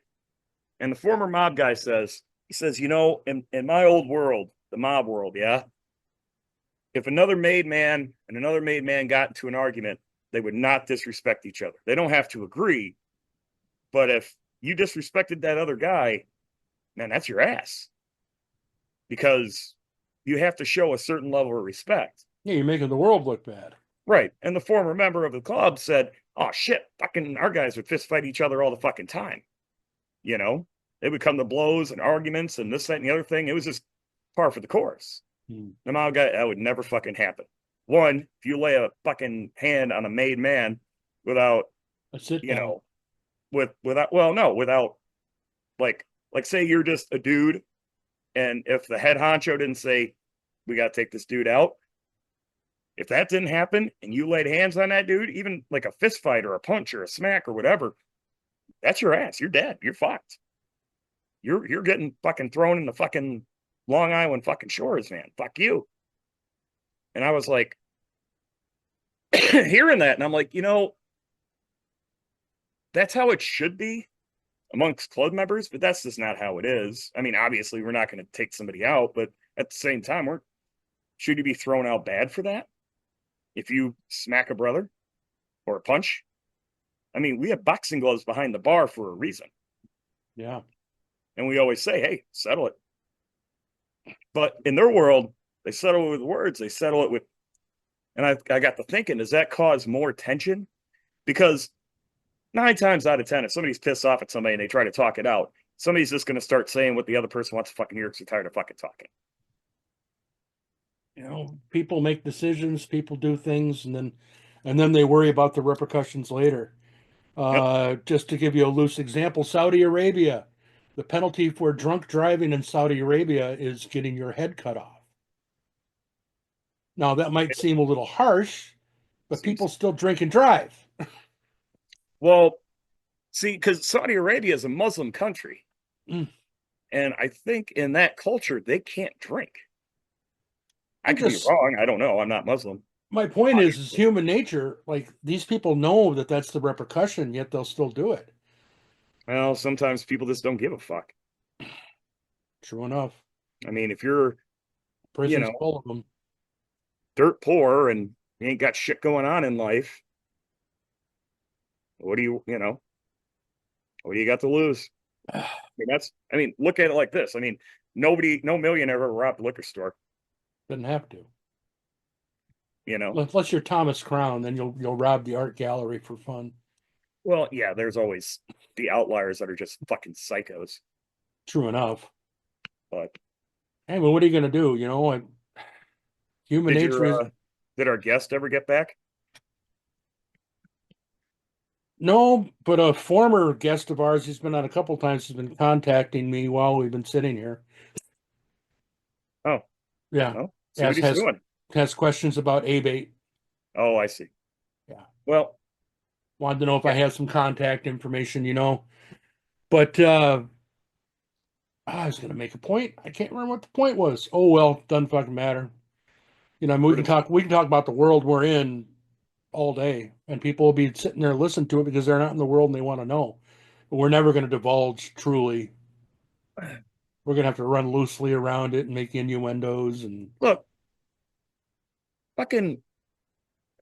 And the former mob guy says, he says, you know, in my old world, the mob world, yeah, if another made man and another made man got into an argument, they would not disrespect each other. They don't have to agree, but if you disrespected that other guy, man, that's your ass because you have to show a certain level of respect.
Yeah, you're making the world look bad.
Right. And the former member of the club said, oh shit, fucking our guys would fist fight each other all the fucking time. You know, they would come to blows and arguments and this, that, and the other thing. It was just par for the course.
Hmm.
The amount guy, that would never fucking happen. One, if you lay a fucking hand on a made man without,
A sit
you
down.
know, without, well, no, without like say you're just a dude, and if the head honcho didn't say, we got to take this dude out, if that didn't happen and you laid hands on that dude, even like a fist fight or a punch or a smack or whatever, that's your ass. You're dead. You're fucked. You're getting fucking thrown in the fucking Long Island fucking shores, man. Fuck you. And I was like, hearing that, and I'm like, you know, that's how it should be amongst club members, but that's just not how it is. I mean, obviously, we're not going to take somebody out, but at the same time, we're should you be thrown out bad for that if you smack a brother or a punch? I mean, we have boxing gloves behind the bar for a reason,
Yeah.
and we always say, "Hey, settle it." But in their world, they settle it with words. They settle it with, and I got to thinking, does that cause more tension? Because 9 times out of 10, if somebody's pissed off at somebody and they try to talk it out, somebody's just going to start saying what the other person wants to fucking hear because they're tired of fucking talking.
You know, people make decisions, people do things, and then they worry about the repercussions later.
Yep.
Just to give you a loose example, Saudi Arabia, the penalty for drunk driving in Saudi Arabia is getting your head cut off. Now, that might
It
seem a little harsh, but
seems
people still drink and drive.
well. See, because Saudi Arabia is a Muslim country,
Mm.
and I think in that culture they can't drink. I
I'm
could be
just,
wrong. I don't know. I'm not Muslim,
my point is
obviously.
human nature. Like these people know that that's the repercussion, yet they'll still do it.
Well, sometimes people just don't give a fuck.
True enough.
I mean, if you're, you
Prison's
know,
full of them.
dirt poor and you ain't got shit going on in life, what do what do you got to lose? I mean, I mean, look at it like this. I mean, no millionaire ever robbed a liquor store,
Doesn't have to.
you know?
Unless you're Thomas Crown, then you'll rob the art gallery for fun.
Well, yeah, there's always the outliers that are just fucking psychos.
True enough.
But
Hey, well, what are you going to do? You know, like, human
did
nature is
did our guest ever get back?
no, but a former guest of ours, he's been on a couple times, has been contacting me while we've been sitting here.
Oh,
Yeah,
well, see what
has
he's
has
doing.
has questions about A-bait.
Oh, I see.
Yeah,
Well,
wanted to know if I
yeah,
had some contact information, you know. But I was going to make a point. I can't remember what the point was. Oh well, doesn't fucking matter. You know, I mean, we
what
can
is
talk. We can talk about the world we're in all day, and people will be sitting there listening to it because they're not in the world and they want to know. But we're never going to divulge truly. We're gonna have to run loosely around it and make innuendos and
Look, fucking,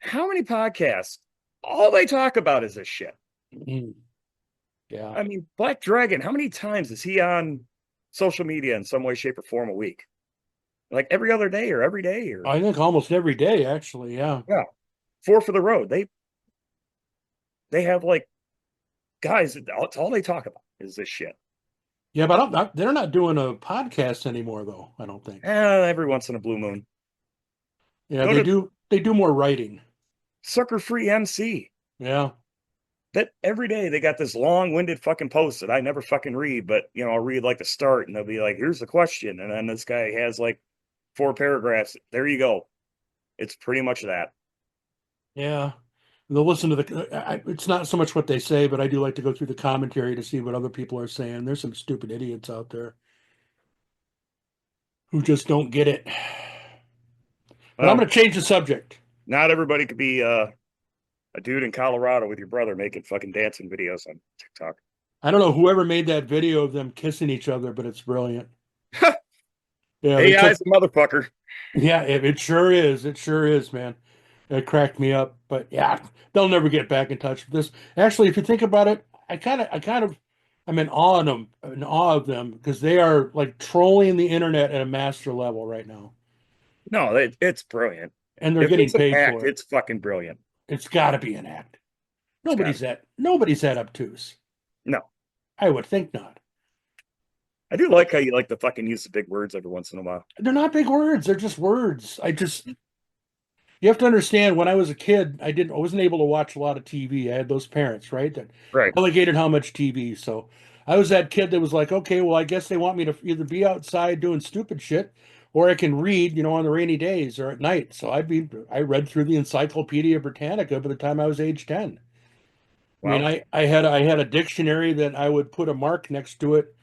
how many podcasts? All they talk about is this shit.
mm, yeah.
I mean, Black Dragon, how many times is he on social media in some way, shape, or form a week? Like every other day or every day or
I think almost every day, actually. Yeah.
yeah. Four for the road. They have like guys, that's all they talk about is this shit.
Yeah, but they're not doing a podcast anymore, though. I don't think.
Every once in a blue moon.
Yeah,
Go
they
to
do. They do more writing.
Sucker Free MC.
Yeah.
That every day they got this long-winded fucking post that I never fucking read, but I'll read like the start and they'll be like, here's the question. And then this guy has like 4 paragraphs. There you go. It's pretty much that.
Yeah. They'll listen to it's not so much what they say, but I do like to go through the commentary to see what other people are saying. There's some stupid idiots out there who just don't get it. But I'm
Well,
going to change the subject.
not everybody could be a dude in Colorado with your brother making fucking dancing videos on TikTok.
I don't know whoever made that video of them kissing each other, but it's brilliant. Yeah, they took.
AI's a motherfucker.
Yeah, it sure is. It sure is, man. It cracked me up. But yeah, they'll never get back in touch with this. Actually, if you think about it, I'm in awe of them because they are like trolling the internet at a master level right now,
No, it's brilliant.
and they're
If
getting
it's an
paid
act,
for it.
it's fucking brilliant.
It's got to be an act.
It's got
Nobody's that obtuse.
no.
I would think not.
I do like how you like to fucking use the big words every once in a while.
They're not big words. They're just words. You have to understand when I was a kid, I wasn't able to watch a lot of TV. I had those parents, right, that
Right.
relegated how much TV. So I was that kid that was like, okay, well, I guess they want me to either be outside doing stupid shit or I can read, on the rainy days or at night. So I read through the Encyclopedia Britannica by the time I was age 10. I mean,
Wow.
I had a dictionary that I would put a mark next to it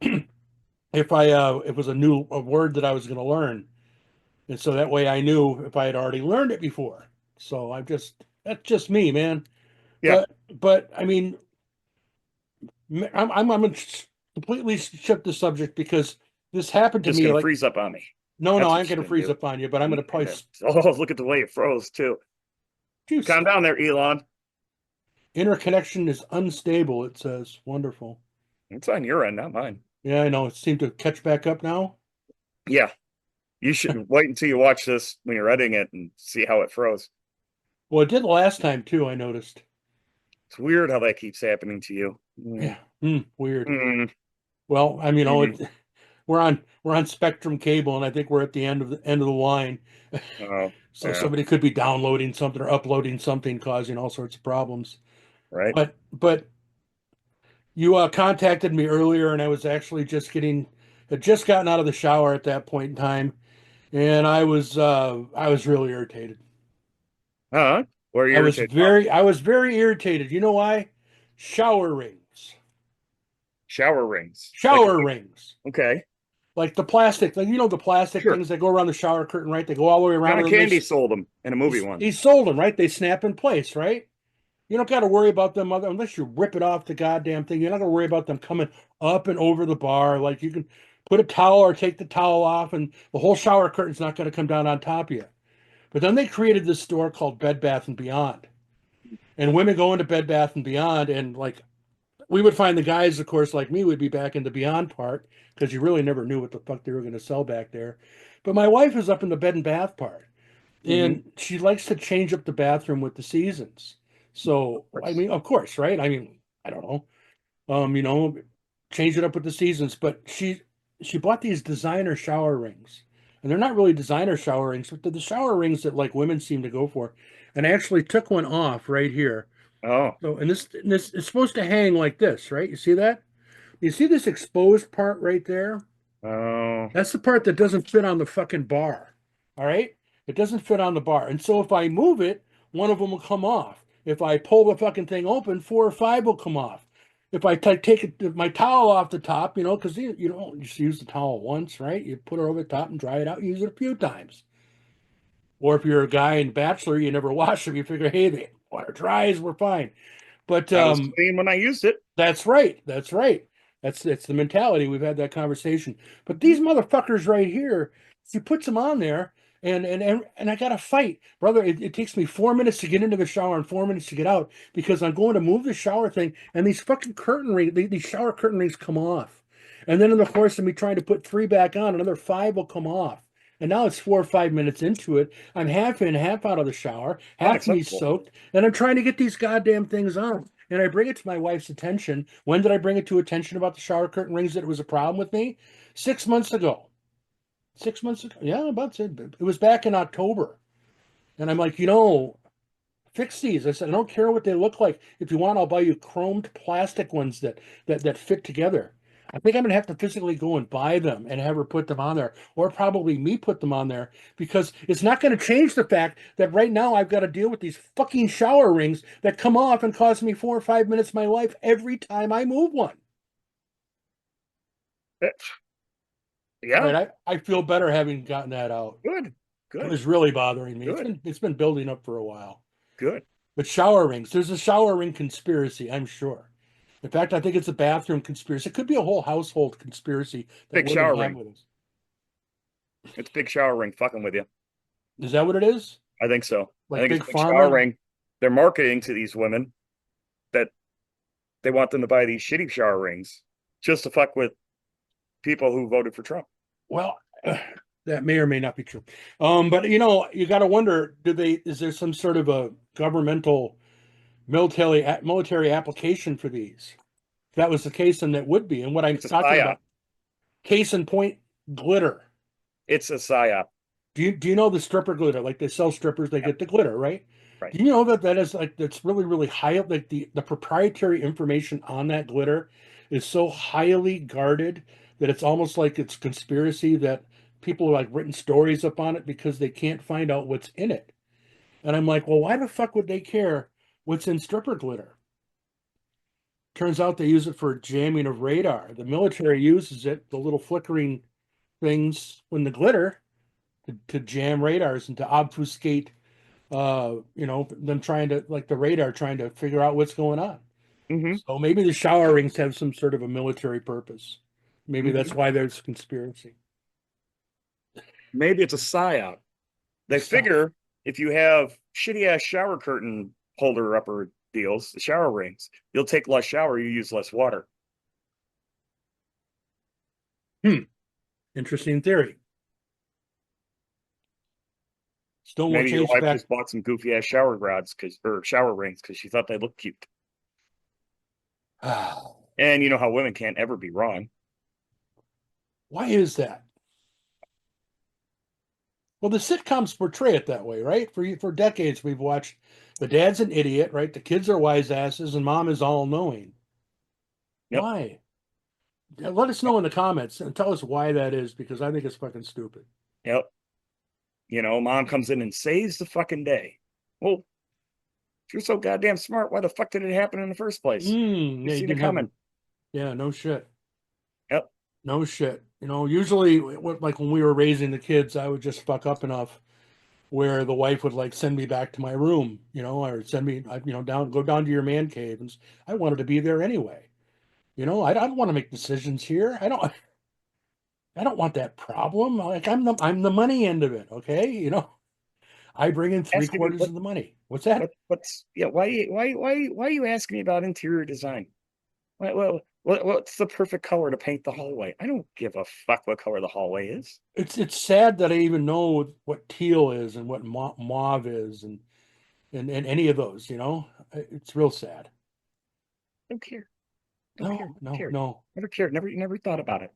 if it was a word that I was going to learn. And so that way I knew if I had already learned it before. So that's just me, man.
Yeah.
But I mean, I'm gonna completely shift the subject because this happened to
Just
me
gonna
like,
freeze up on me.
no,
That's
I
what
ain't gonna
you're gonna
freeze
do.
up on you, but I'm gonna probably
Oh, look at the way it froze too. Calm down there, Elon.
interconnection is unstable, it says. Wonderful.
It's on your end, not mine.
Yeah, I know. It seemed to catch back up now.
Yeah. You should wait until you watch this when you're editing it and see how it froze.
Well, it did last time too, I noticed.
It's weird how that keeps happening to you.
Yeah. Weird.
Mm,
Well, I mean,
mm.
we're on Spectrum cable, and I think we're at the end of the line.
Oh,
So
yeah,
somebody could be downloading something or uploading something, causing all sorts of problems.
right.
But you contacted me earlier, and I was actually had just gotten out of the shower at that point in time, and I was really irritated.
Huh? What are you irritated about?
I was very irritated. You know why? Shower rings.
Shower rings.
Shower rings.
Okay,
Like the plastic, the plastic
sure.
things that go around the shower curtain, right? They go all the way around,
John
and then
Candy sold them in a movie
he
once.
sold them, right? They snap in place, right? You don't got to worry about them unless you rip it off the goddamn thing. You're not going to worry about them coming up and over the bar. Like you can put a towel or take the towel off, and the whole shower curtain's not going to come down on top of you. But then they created this store called Bed Bath and Beyond, and women go into Bed Bath and Beyond, and like we would find the guys, of course, like me, would be back in the Beyond part because you really never knew what the fuck they were going to sell back there. But my wife is up in the bed and bath part,
Mm-hmm.
and she likes to change up the bathroom with the seasons. So, I mean, of course, right? I mean, I don't know, you know, change it up with the seasons. But she bought these designer shower rings, and they're not really designer shower rings, but they're the shower rings that like women seem to go for. And I actually took one off right here.
Oh,
So, and this is supposed to hang like this, right? You see that? You see this exposed part right there?
oh,
That's the part that doesn't fit on the fucking bar. All right? It doesn't fit on the bar. And so if I move it, one of them will come off. If I pull the fucking thing open, 4 or 5 will come off. If I my towel off the top, because you don't just use the towel once, right? You put it over the top and dry it out, use it a few times. Or if you're a guy and bachelor, you never wash them. You figure, hey, the water dries, we're fine. But
I was clean when I used it.
that's right. That's right. It's the mentality. We've had that conversation. But these motherfuckers right here, she puts them on there, and I got to fight, brother. It takes me 4 minutes to get into the shower and 4 minutes to get out because I'm going to move the shower thing, and these fucking curtain rings, these shower curtain rings come off, and then in the course of me trying to put three back on, another five will come off. And now it's 4 or 5 minutes into it. I'm half in, half out of the shower, half me
Unacceptable.
soaked, and I'm trying to get these goddamn things on. And I bring it to my wife's attention. When did I bring it to attention about the shower curtain rings that it was a problem with me? 6 months ago. 6 months ago. Yeah, about it. It was back in October. And I'm like, fix these. I said, I don't care what they look like. If you want, I'll buy you chromed plastic ones that fit together. I think I'm gonna have to physically go and buy them and have her put them on there, or probably me put them on there, because it's not going to change the fact that right now I've got to deal with these fucking shower rings that come off and cost me 4 or 5 minutes of my life every time I move one.
Eh,
All
Yeah,
right, I feel better having gotten that out.
good,
It
good,
was really bothering me. It's
good,
been building up for a while.
good.
But shower rings, there's a shower ring conspiracy, I'm sure. In fact, I think it's a bathroom conspiracy. It could be a whole household conspiracy that
Big
women
shower
have
ring.
with us.
It's big shower ring fucking with you.
Is that what it is?
I think so. I
Like
think it's
Big
big shower
Pharma?
ring. They're marketing to these women that they want them to buy these shitty shower rings just to fuck with people who voted for Trump.
Well, that may or may not be true. But you got to wonder: is there some sort of a governmental military application for these? If that was the case, then that would be. And what I'm
It's a
talking
psyop.
about, case in point, glitter.
It's a psyop.
Do you know the stripper glitter? Like they sell strippers, they
Yep,
get the glitter, right?
right.
Do you know that is like that's really really high up? Like the proprietary information on that glitter is so highly guarded that it's almost like it's conspiracy that people are like written stories up on it because they can't find out what's in it. And I'm like, well, why the fuck would they care what's in stripper glitter? Turns out they use it for jamming of radar. The military uses it, the little flickering things when the glitter to jam radars and to obfuscate them trying to like the radar trying to figure out what's going on.
Hmm.
So maybe the shower rings have some sort of a military purpose. Maybe that's
Hmm.
why there's conspiracy.
Maybe it's a psyop. They
Stop.
figure if you have shitty ass shower curtain holder upper deals, the shower rings, you'll take less shower, you use less water.
Hmm. Interesting theory. Still won't
Maybe your
change the
wife
fact.
just bought some goofy ass shower rods or shower rings because she thought they looked cute. And you know how women can't ever be wrong.
Why is that? Well, the sitcoms portray it that way, right? For decades, we've watched the dad's an idiot, right? The kids are wise asses, and mom is all knowing.
Yep.
Why? Let us know in the comments and tell us why that is, because I think it's fucking stupid.
Yep. Mom comes in and saves the fucking day. Well, if you're so goddamn smart, why the fuck did it happen in the first place? You
Yeah, you
seen it
didn't have.
coming.
Yeah, no shit.
Yep.
No shit. Usually, like when we were raising the kids, I would just fuck up enough where the wife would like send me back to my room, or send me, go down to your man cave, and I wanted to be there anyway. I don't want to make decisions here. I don't want that problem. Like I'm the money end of it. Okay, I bring in three
Asking me
quarters of the money. What's that?
what's yeah, why are you asking me about interior design? What's the perfect color to paint the hallway? I don't give a fuck what color the hallway is.
It's sad that I even know what teal is and what mauve is and any of those. It's real sad.
Don't care. Don't care.
No,
Never
no,
cared.
no,
Never cared. Never thought about it.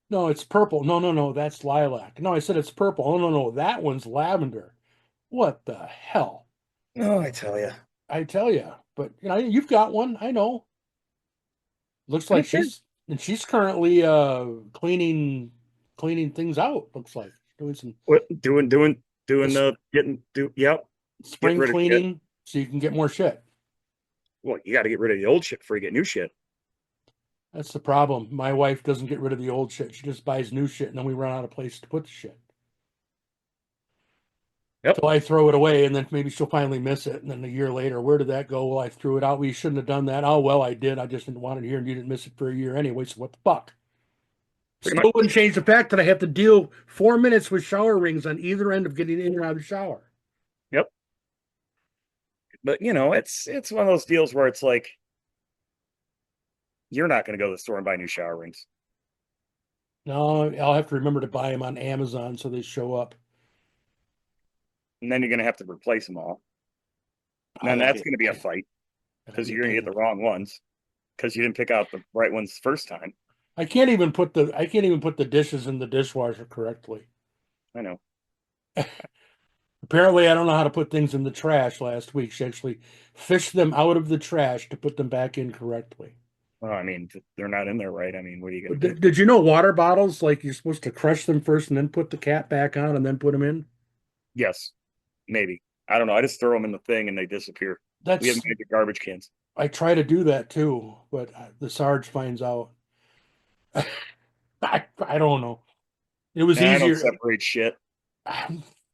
no. It's purple. No, no, no. That's lilac. No, I said it's purple. Oh no, no. That one's lavender. What the hell?
Oh, I tell you.
I tell you. But you've got one. I know. Looks
I
like
don't care.
she's currently cleaning things out. Looks like doing some
What doing
s-
the getting do yep. Getting
spring
rid of shit.
cleaning so you can get more shit.
Well, you got to get rid of the old shit before you get new shit.
That's the problem. My wife doesn't get rid of the old shit. She just buys new shit, and then we run out of place to put the shit.
Yep.
till I throw it away, and then maybe she'll finally miss it. And then a year later, where did that go? Well, I threw it out. We shouldn't have done that. Oh, well, I did. I just didn't want it here, and you didn't miss it for a year anyway. So what the fuck?
Pretty
Still wouldn't
much.
change the fact that I have to deal 4 minutes with shower rings on either end of getting in and out of the shower.
Yep. But it's one of those deals where it's like you're not going to go to the store and buy new shower rings,
No, I'll have to remember to buy them on Amazon so they show up.
and then you're going to have to replace them all. And
Oh,
then
that'll
that's
be
going to be a fight
that'll
because
be a
you're going to
pain
get
in
the
the.
wrong ones because you didn't pick out the right ones the first time.
I can't even put the dishes in the dishwasher correctly.
I know.
Apparently, I don't know how to put things in the trash last week. She actually fished them out of the trash to put them back in correctly.
Well, I mean, they're not in there right. I mean, what are you going to do?
Did you know water bottles, like you're supposed to crush them first and then put the cap back on and then put them in?
Yes, maybe. I don't know. I just throw them in the thing and they disappear. We have
That's,
magic garbage cans.
I try to do that too, but the Sarge finds out. I don't know. It was
And I don't
easier.
separate shit.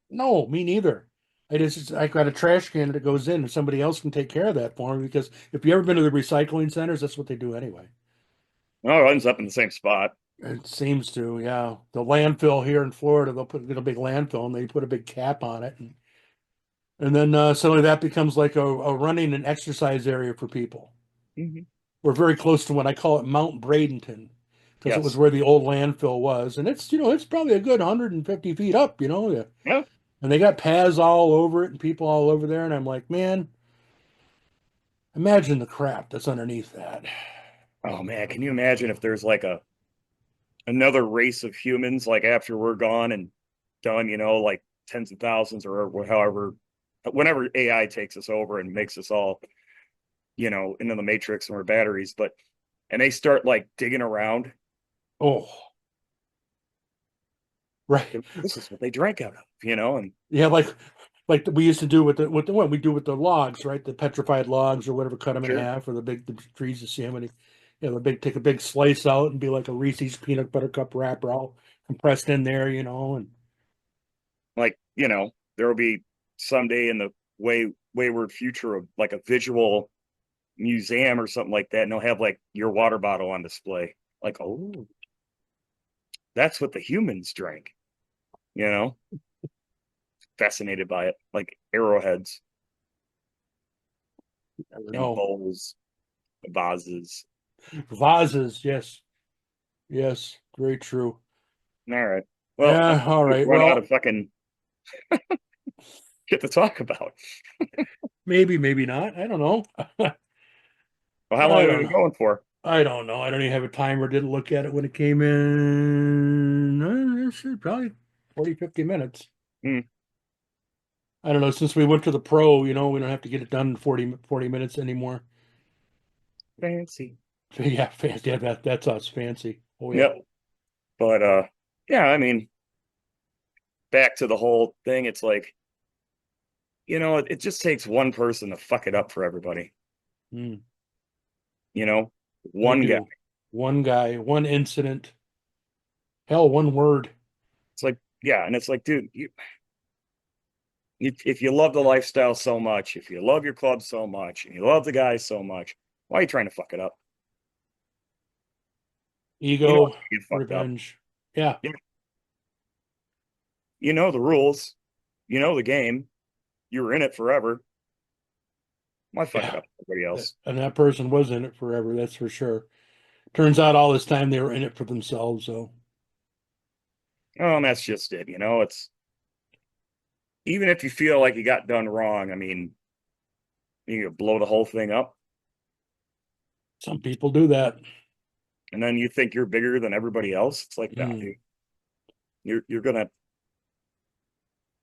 No, me neither. I got a trash can that goes in, and somebody else can take care of that for me because if you ever been to the recycling centers, that's what they do anyway.
Oh, it ends up in the same spot.
It seems to, yeah. The landfill here in Florida, they'll put get a big landfill and they put a big cap on it, and then suddenly that becomes like a running and exercise area for people.
Hmm.
We're very close to what I call it Mount Bradenton because it was
Yes.
where the old landfill was, and it's probably a good 150 feet up, yeah.
Yeah.
And they got paths all over it and people all over there, and I'm like, man, imagine the crap that's underneath that.
Oh man, can you imagine if there's like another race of humans like after we're gone and done, like tens of thousands or however, whenever AI takes us over and makes us all, into the matrix and we're batteries, and they start like digging around.
Oh, right.
This is what they drank out of, and
Yeah, like we used to do with the what we do with the logs, right? The petrified logs or whatever, cut them in
sure.
half, or the trees of salmon. The big take a big slice out and be like a Reese's peanut butter cup wrapper all compressed in there, and
Like, there will be someday in the wayward future of like a visual museum or something like that, and they'll have like your water bottle on display. Like, oh, that's what the humans drank, you know? Fascinated by it. Like arrowheads
never
in
know.
bowls, vases.
Vases, yes, yes, very true.
All right. Well, I
Yeah,
think
all
we've
right.
run out of
Well,
fucking shit to talk about.
maybe not. I don't know.
Well, how long
I
have we
don't
been
know.
going for?
I don't know. I don't even have a timer. Didn't look at it when it came in. Probably 40, 50 minutes.
Hmm,
I don't know. Since we went to the pro, we don't have to get it done in 40 minutes anymore.
fancy.
Yeah, fancy. Yeah, that's us. Fancy. Oh, yeah.
Yep. But yeah, I mean, back to the whole thing, it's like, it just takes one person to fuck it up for everybody.
Mm,
You know,
they
one guy.
do. One guy, one incident. Hell, one word.
It's like, yeah, and it's like, dude, if you love the lifestyle so much, if you love your club so much, and you love the guys so much, why are you trying to fuck it up? You know
Ego,
it's gonna get fucked up.
revenge. Yeah.
Yeah. You know the rules. You know the game. You were in it forever. Why fuck it
Yeah.
up for everybody else?
And that person was in it forever. That's for sure. Turns out all this time they were in it for themselves. So,
Oh, and that's just it. It's even if you feel like you got done wrong, I mean, you blow the whole thing up,
some people do that.
and then you think you're bigger than everybody else. It's like, nah,
Mm,
dude, you're gonna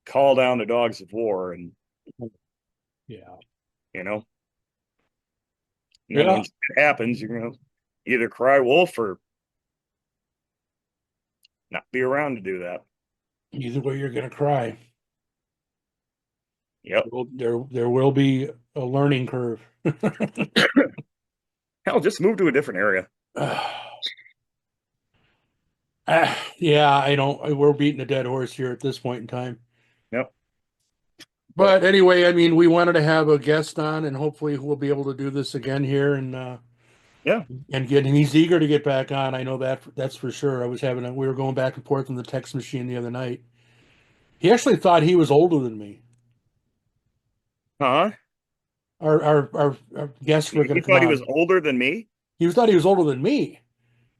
call down the dogs of war, and
yeah.
you know, and then when
Yeah.
it happens, you're gonna either cry wolf or not be around to do that.
Either way, you're going to cry.
Yep.
There will be a learning curve.
Hell, just move to a different area.
Yeah, I don't. We're beating a dead horse here at this point in time.
Yep. But
But anyway, I mean, we wanted to have a guest on, and hopefully we'll be able to do this again here
yeah,
and get him. He's eager to get back on. I know that's for sure. We were going back and forth on the text machine the other night. He actually thought he was older than me.
huh?
Our guests were going
He
to come
thought he was
on.
older than me.
He thought he was older than me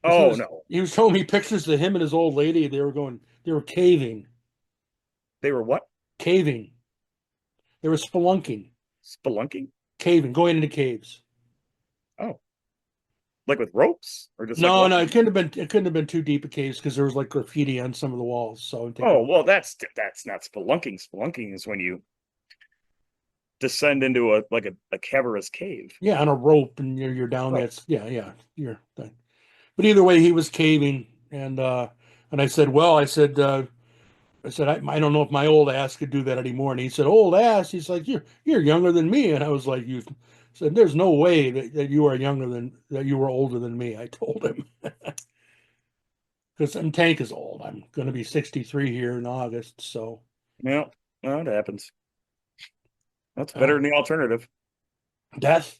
because
Oh no,
he was showing me pictures of him and his old lady. They were
they were what?
caving. They were spelunking,
Spelunking?
caving, going into caves.
Oh, like with ropes or just like
No, no,
walking?
it couldn't have been too deep a caves because there was like graffiti on some of the walls. So I'm
Oh
thinking,
well, that's not spelunking. Spelunking is when you descend into a cavernous cave.
yeah, on a rope and you're down.
Right.
That's yeah. But either way, he was caving, and I said, well, I said I don't know if my old ass could do that anymore. And he said, old ass. He's like, you're younger than me, and I was like, you said, there's no way that you are that you were older than me. I told him because Tank is old. I'm going to be 63 here in August, so
Yeah, well, it happens. That's better
uh,
than the alternative.
death.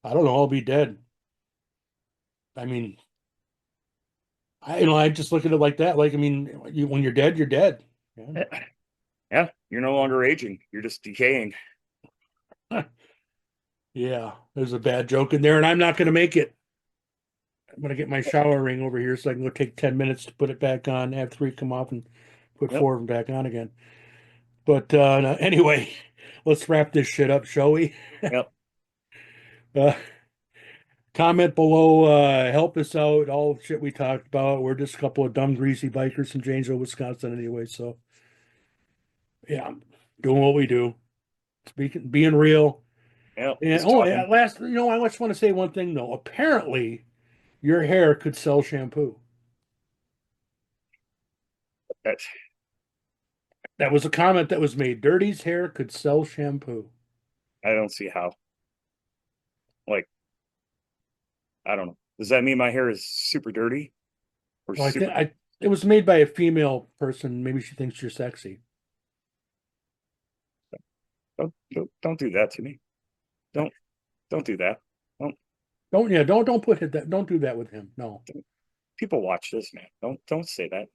I don't know. I'll be dead. I mean, I just look at it like that. Like, I mean, when you're dead, you're dead. Yeah.
Yeah, you're no longer aging. You're just decaying.
Yeah, there's a bad joke in there, and I'm not going to make it. I'm going to get my shower ring over here so I can go take 10 minutes to put it back on, have three come off, and put
Yep,
four of them back on again. But no, anyway, let's wrap this shit up, shall we?
yep,
Uh, comment below, help us out. All shit we talked about. We're just a couple of dumb, greasy bikers from Janesville, Wisconsin, anyway. So, yeah, doing what we do, being real.
yep.
And
Just
oh, yeah,
talking.
I just want to say one thing though. Apparently, your hair could sell shampoo.
That-
That was a comment that was made. Dirty's hair could sell shampoo.
I don't see how. Like, I don't know. Does that mean my hair is super dirty or
Well,
super?
it was made by a female person. Maybe she thinks you're sexy.
Don't do that to me. Don't don't do that. Don't,
Don't put it that. Don't do that with him. No.
don't people watch this, man? Don't say that.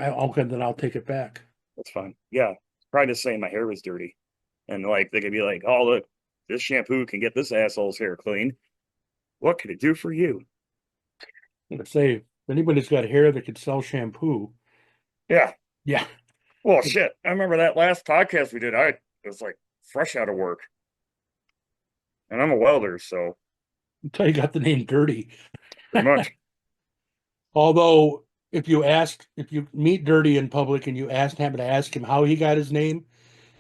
Okay, then I'll take it back.
That's fine. Yeah, probably just saying my hair was dirty, and like they could be like, "Oh look, this shampoo can get this asshole's hair clean. What could it do for you?"
I'm gonna say if anybody's got hair that could sell shampoo,
Yeah.
yeah,
Well, shit. I remember that last podcast we did. I was like fresh out of work, and I'm a welder, so
until you got the name Dirty.
pretty much.
Although, if you meet Dirty in public and happen to ask him how he got his name,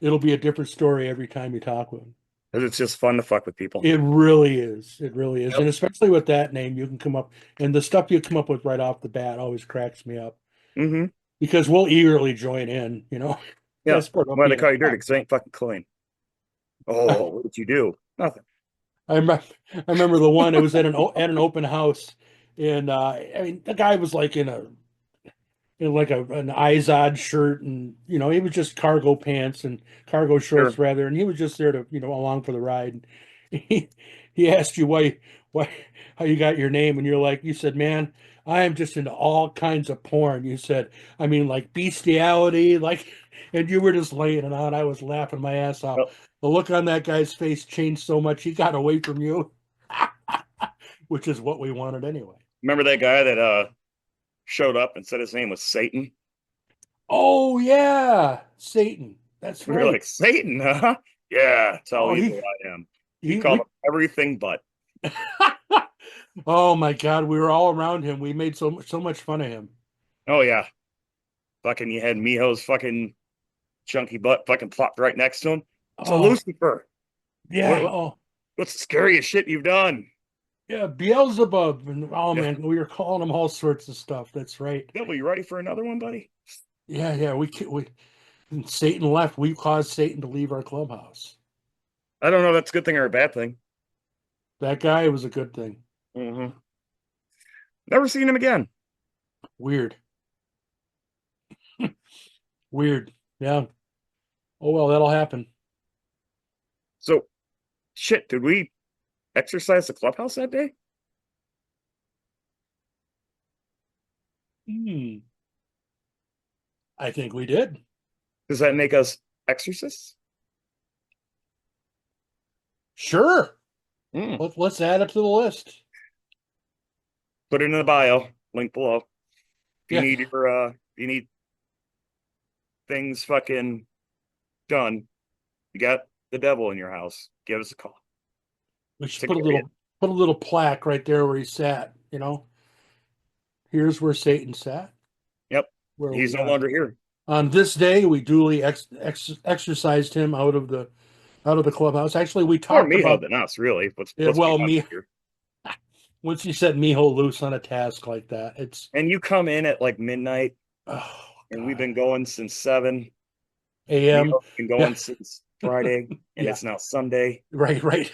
it'll be a different story every time you talk with him.
Because it's just fun to fuck with people.
It really is. It really is.
Yep.
And especially with that name, you can come up and the stuff you come up with right off the bat always cracks me up
Mm-hmm.
because we'll eagerly join in.
Yeah.
That's part of
Why they
being a
call you dirty?
friend.
Because I ain't fucking clean. Oh, what did you do? Nothing.
I remember the one, it was at an open house. And I mean, the guy was like in like an Izod shirt, and he was just cargo pants and cargo shorts
Sure.
rather, and he was just there to along for the ride. He he asked you why how you got your name, and you said, man, I am just into all kinds of porn. You said, I mean, like bestiality, like, and you were just laying it on. I was laughing my ass off.
Well,
The look on that guy's face changed so much he got away from you, which is what we wanted anyway.
remember that guy that showed up and said his name was Satan?
Oh yeah, Satan. That's
We were
right.
like, Satan, huh? Yeah, that's how
Oh,
evil I am. He
he
called him
we
everything but.
Oh my God, we were all around him. We made so much fun of him.
Oh yeah. Fucking you had Miho's fucking chunky butt fucking plopped right next to him. So
Oh
Lucifer,
yeah,
what
oh
what's the scariest shit you've done?
yeah, Beelzebub, and oh
Yeah.
man, we were calling him all sorts of stuff. That's right.
Bill, you ready for another one, buddy?
Yeah, we and Satan left. We caused Satan to leave our clubhouse.
I don't know if that's a good thing or a bad thing.
That guy was a good thing.
Mm-hmm. Never seen him again.
Weird, weird. Yeah, Oh well, that'll happen.
So, shit, did we exercise the clubhouse that day?
Hmm. I think we did.
Does that make us exorcists?
Sure.
Mm.
Let's add it to the list.
Put it in the bio, link below. If you
Yeah,
need if you need things fucking done, you got the devil in your house, give us a call.
we should
Take care of you.
put a little plaque right there where he sat. Here's where Satan sat.
Yep.
Where
He's
we
no longer here.
on this day we duly exercised him out of the clubhouse. Actually, we
More
talked
Miho
about
than us, really.
it.
Let's be
Well,
honest
me
here.
once you set Miho loose on a task like that, it's
And you come in at like midnight,
oh
and we've
god.
been going since 7.
AM.
Miho's been
Yeah,
going since Friday, and
yeah.
it's now Sunday.
Right, right.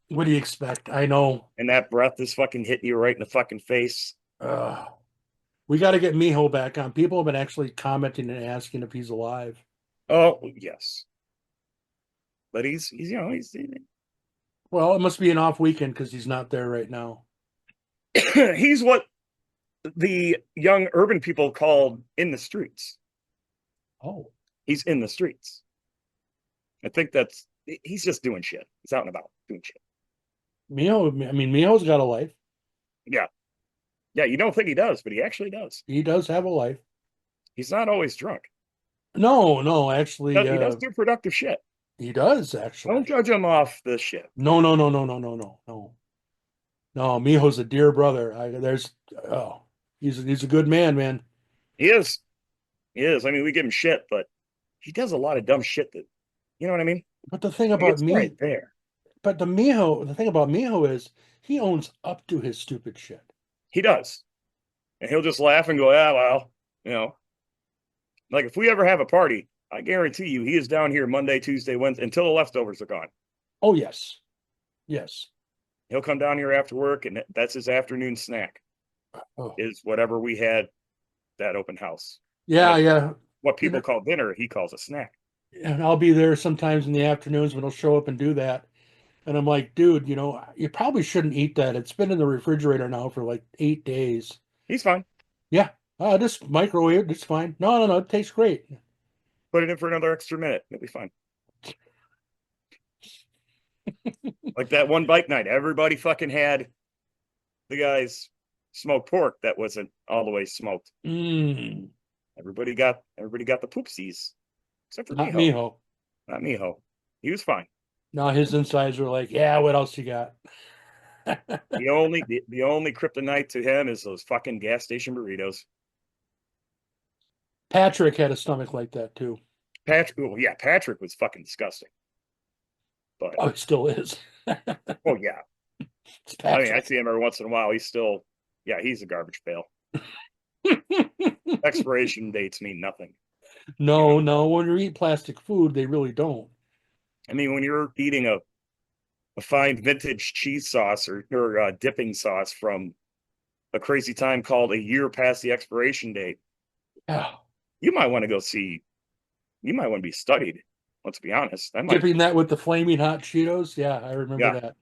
What do you expect? I know.
And that breath is fucking hitting you right in the fucking face.
Uh, we got to get Miho back on. People have been actually commenting and asking if he's alive.
Oh, yes. But
Well, it must be an off weekend because he's not there right now.
he's what the young urban people called in the streets.
Oh,
He's in the streets. I think he's just doing shit. He's out and about doing shit.
Miho. I mean, Miho's got a life.
Yeah. Yeah, you don't think he does, but he actually does.
He does have a life.
He's not always drunk.
No, no, actually,
He does do productive shit.
he does
Don't
actually.
judge him off the shit.
No, no, no, no, no, no, no, no. No, Miho's a dear brother. Oh, he's a good man, man.
He is. He is. I mean, we give him shit, but he does a lot of dumb shit that, you know what I mean?
But the thing
Like,
about
it's right
me,
there.
the thing about Miho is he owns up to his stupid shit.
He does. And he'll just laugh and go, yeah, well, you know, like if we ever have a party, I guarantee you he is down here Monday, Tuesday, Wednesday until the leftovers are gone.
Oh yes, yes.
He'll come down here after work, and that's his afternoon snack,
Oh
is whatever we had that open house.
yeah,
Like
yeah.
what
You
people
know,
call dinner, he calls a snack.
and I'll be there sometimes in the afternoons when he'll show up and do that. And I'm like, dude, you probably shouldn't eat that. It's been in the refrigerator now for like 8 days.
He's fine.
Yeah, just microwave. It's fine. No, no, no. It tastes great.
Put it in for another extra minute. It'll be fine. Like that one bike night, everybody fucking had the guy's smoked pork that wasn't all the way smoked.
Mm,
Everybody got the poopsies, except for
not
Miho.
Miho.
Not Miho. He was fine.
Now his insides are like, yeah, what else you got?
The only kryptonite to him is those fucking gas station burritos.
Patrick had a stomach like that too.
Patrick, well, yeah, Patrick was fucking disgusting. But
Oh, he still is.
oh yeah,
It's
I mean, I
Patrick.
see him every once in a while. Yeah, he's a garbage pail. Expiration dates mean nothing. You know,
No, no. When you eat plastic food, they really don't.
I mean, when you're eating a fine vintage cheese sauce or dipping sauce from a crazy time called a year past the expiration date,
Yeah.
you might want to go see. You might want to be studied. Let's be honest. That might,
Dipping that with the flaming hot Cheetos. Yeah, I remember
yeah,
that.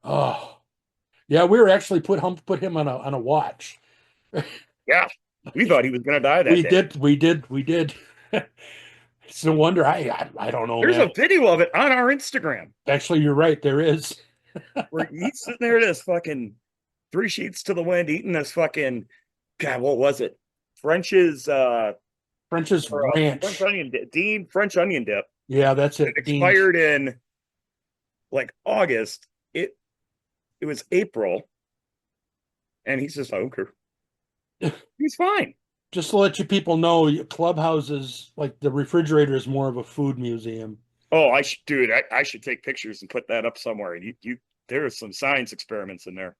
Oh, yeah. We were actually put him on a watch.
yeah. We thought he was gonna die that
We
day.
did, we did, we did. It's no wonder. I don't know,
There's
man.
a video of it on our Instagram
Actually, you're right. There is
where he's sitting there, this fucking three sheets to the wind, eating this fucking God. What was it? French's
French's
French
Ranch.
onion dip, Dean French onion dip.
Yeah, that's
It
it. Dean's.
expired in like August. It was April, and he's just like, okay, he's fine.
Just to let you people know, clubhouses like the refrigerator is more of a food museum
Oh, dude, I should take pictures and put that up somewhere. There are some science experiments in there.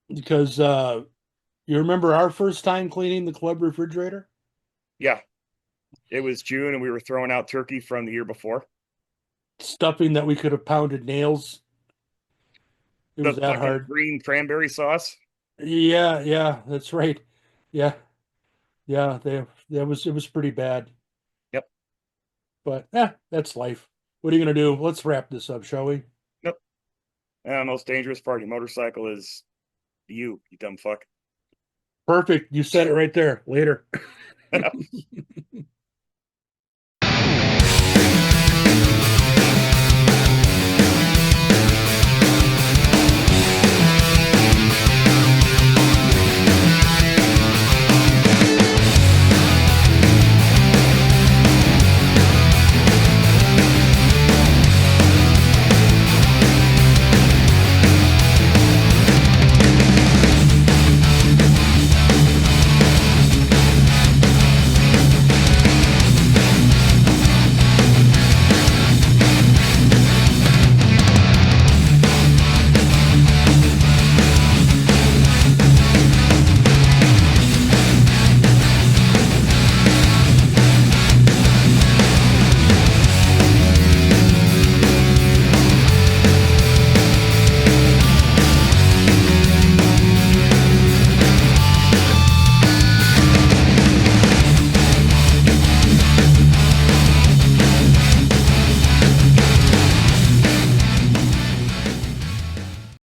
because you remember our first time cleaning the club refrigerator?
Yeah, it was June, and we were throwing out turkey from the year before.
Stuffing that we could have pounded nails. It was
The
that
fucking
hard.
green cranberry sauce.
Yeah, yeah, that's right. Yeah, yeah, it was pretty bad.
Yep.
But that's life. What are you gonna do? Let's wrap this up, shall we?
Nope. Most dangerous part of your motorcycle is you dumb fuck.
Perfect. You said it right there. Later.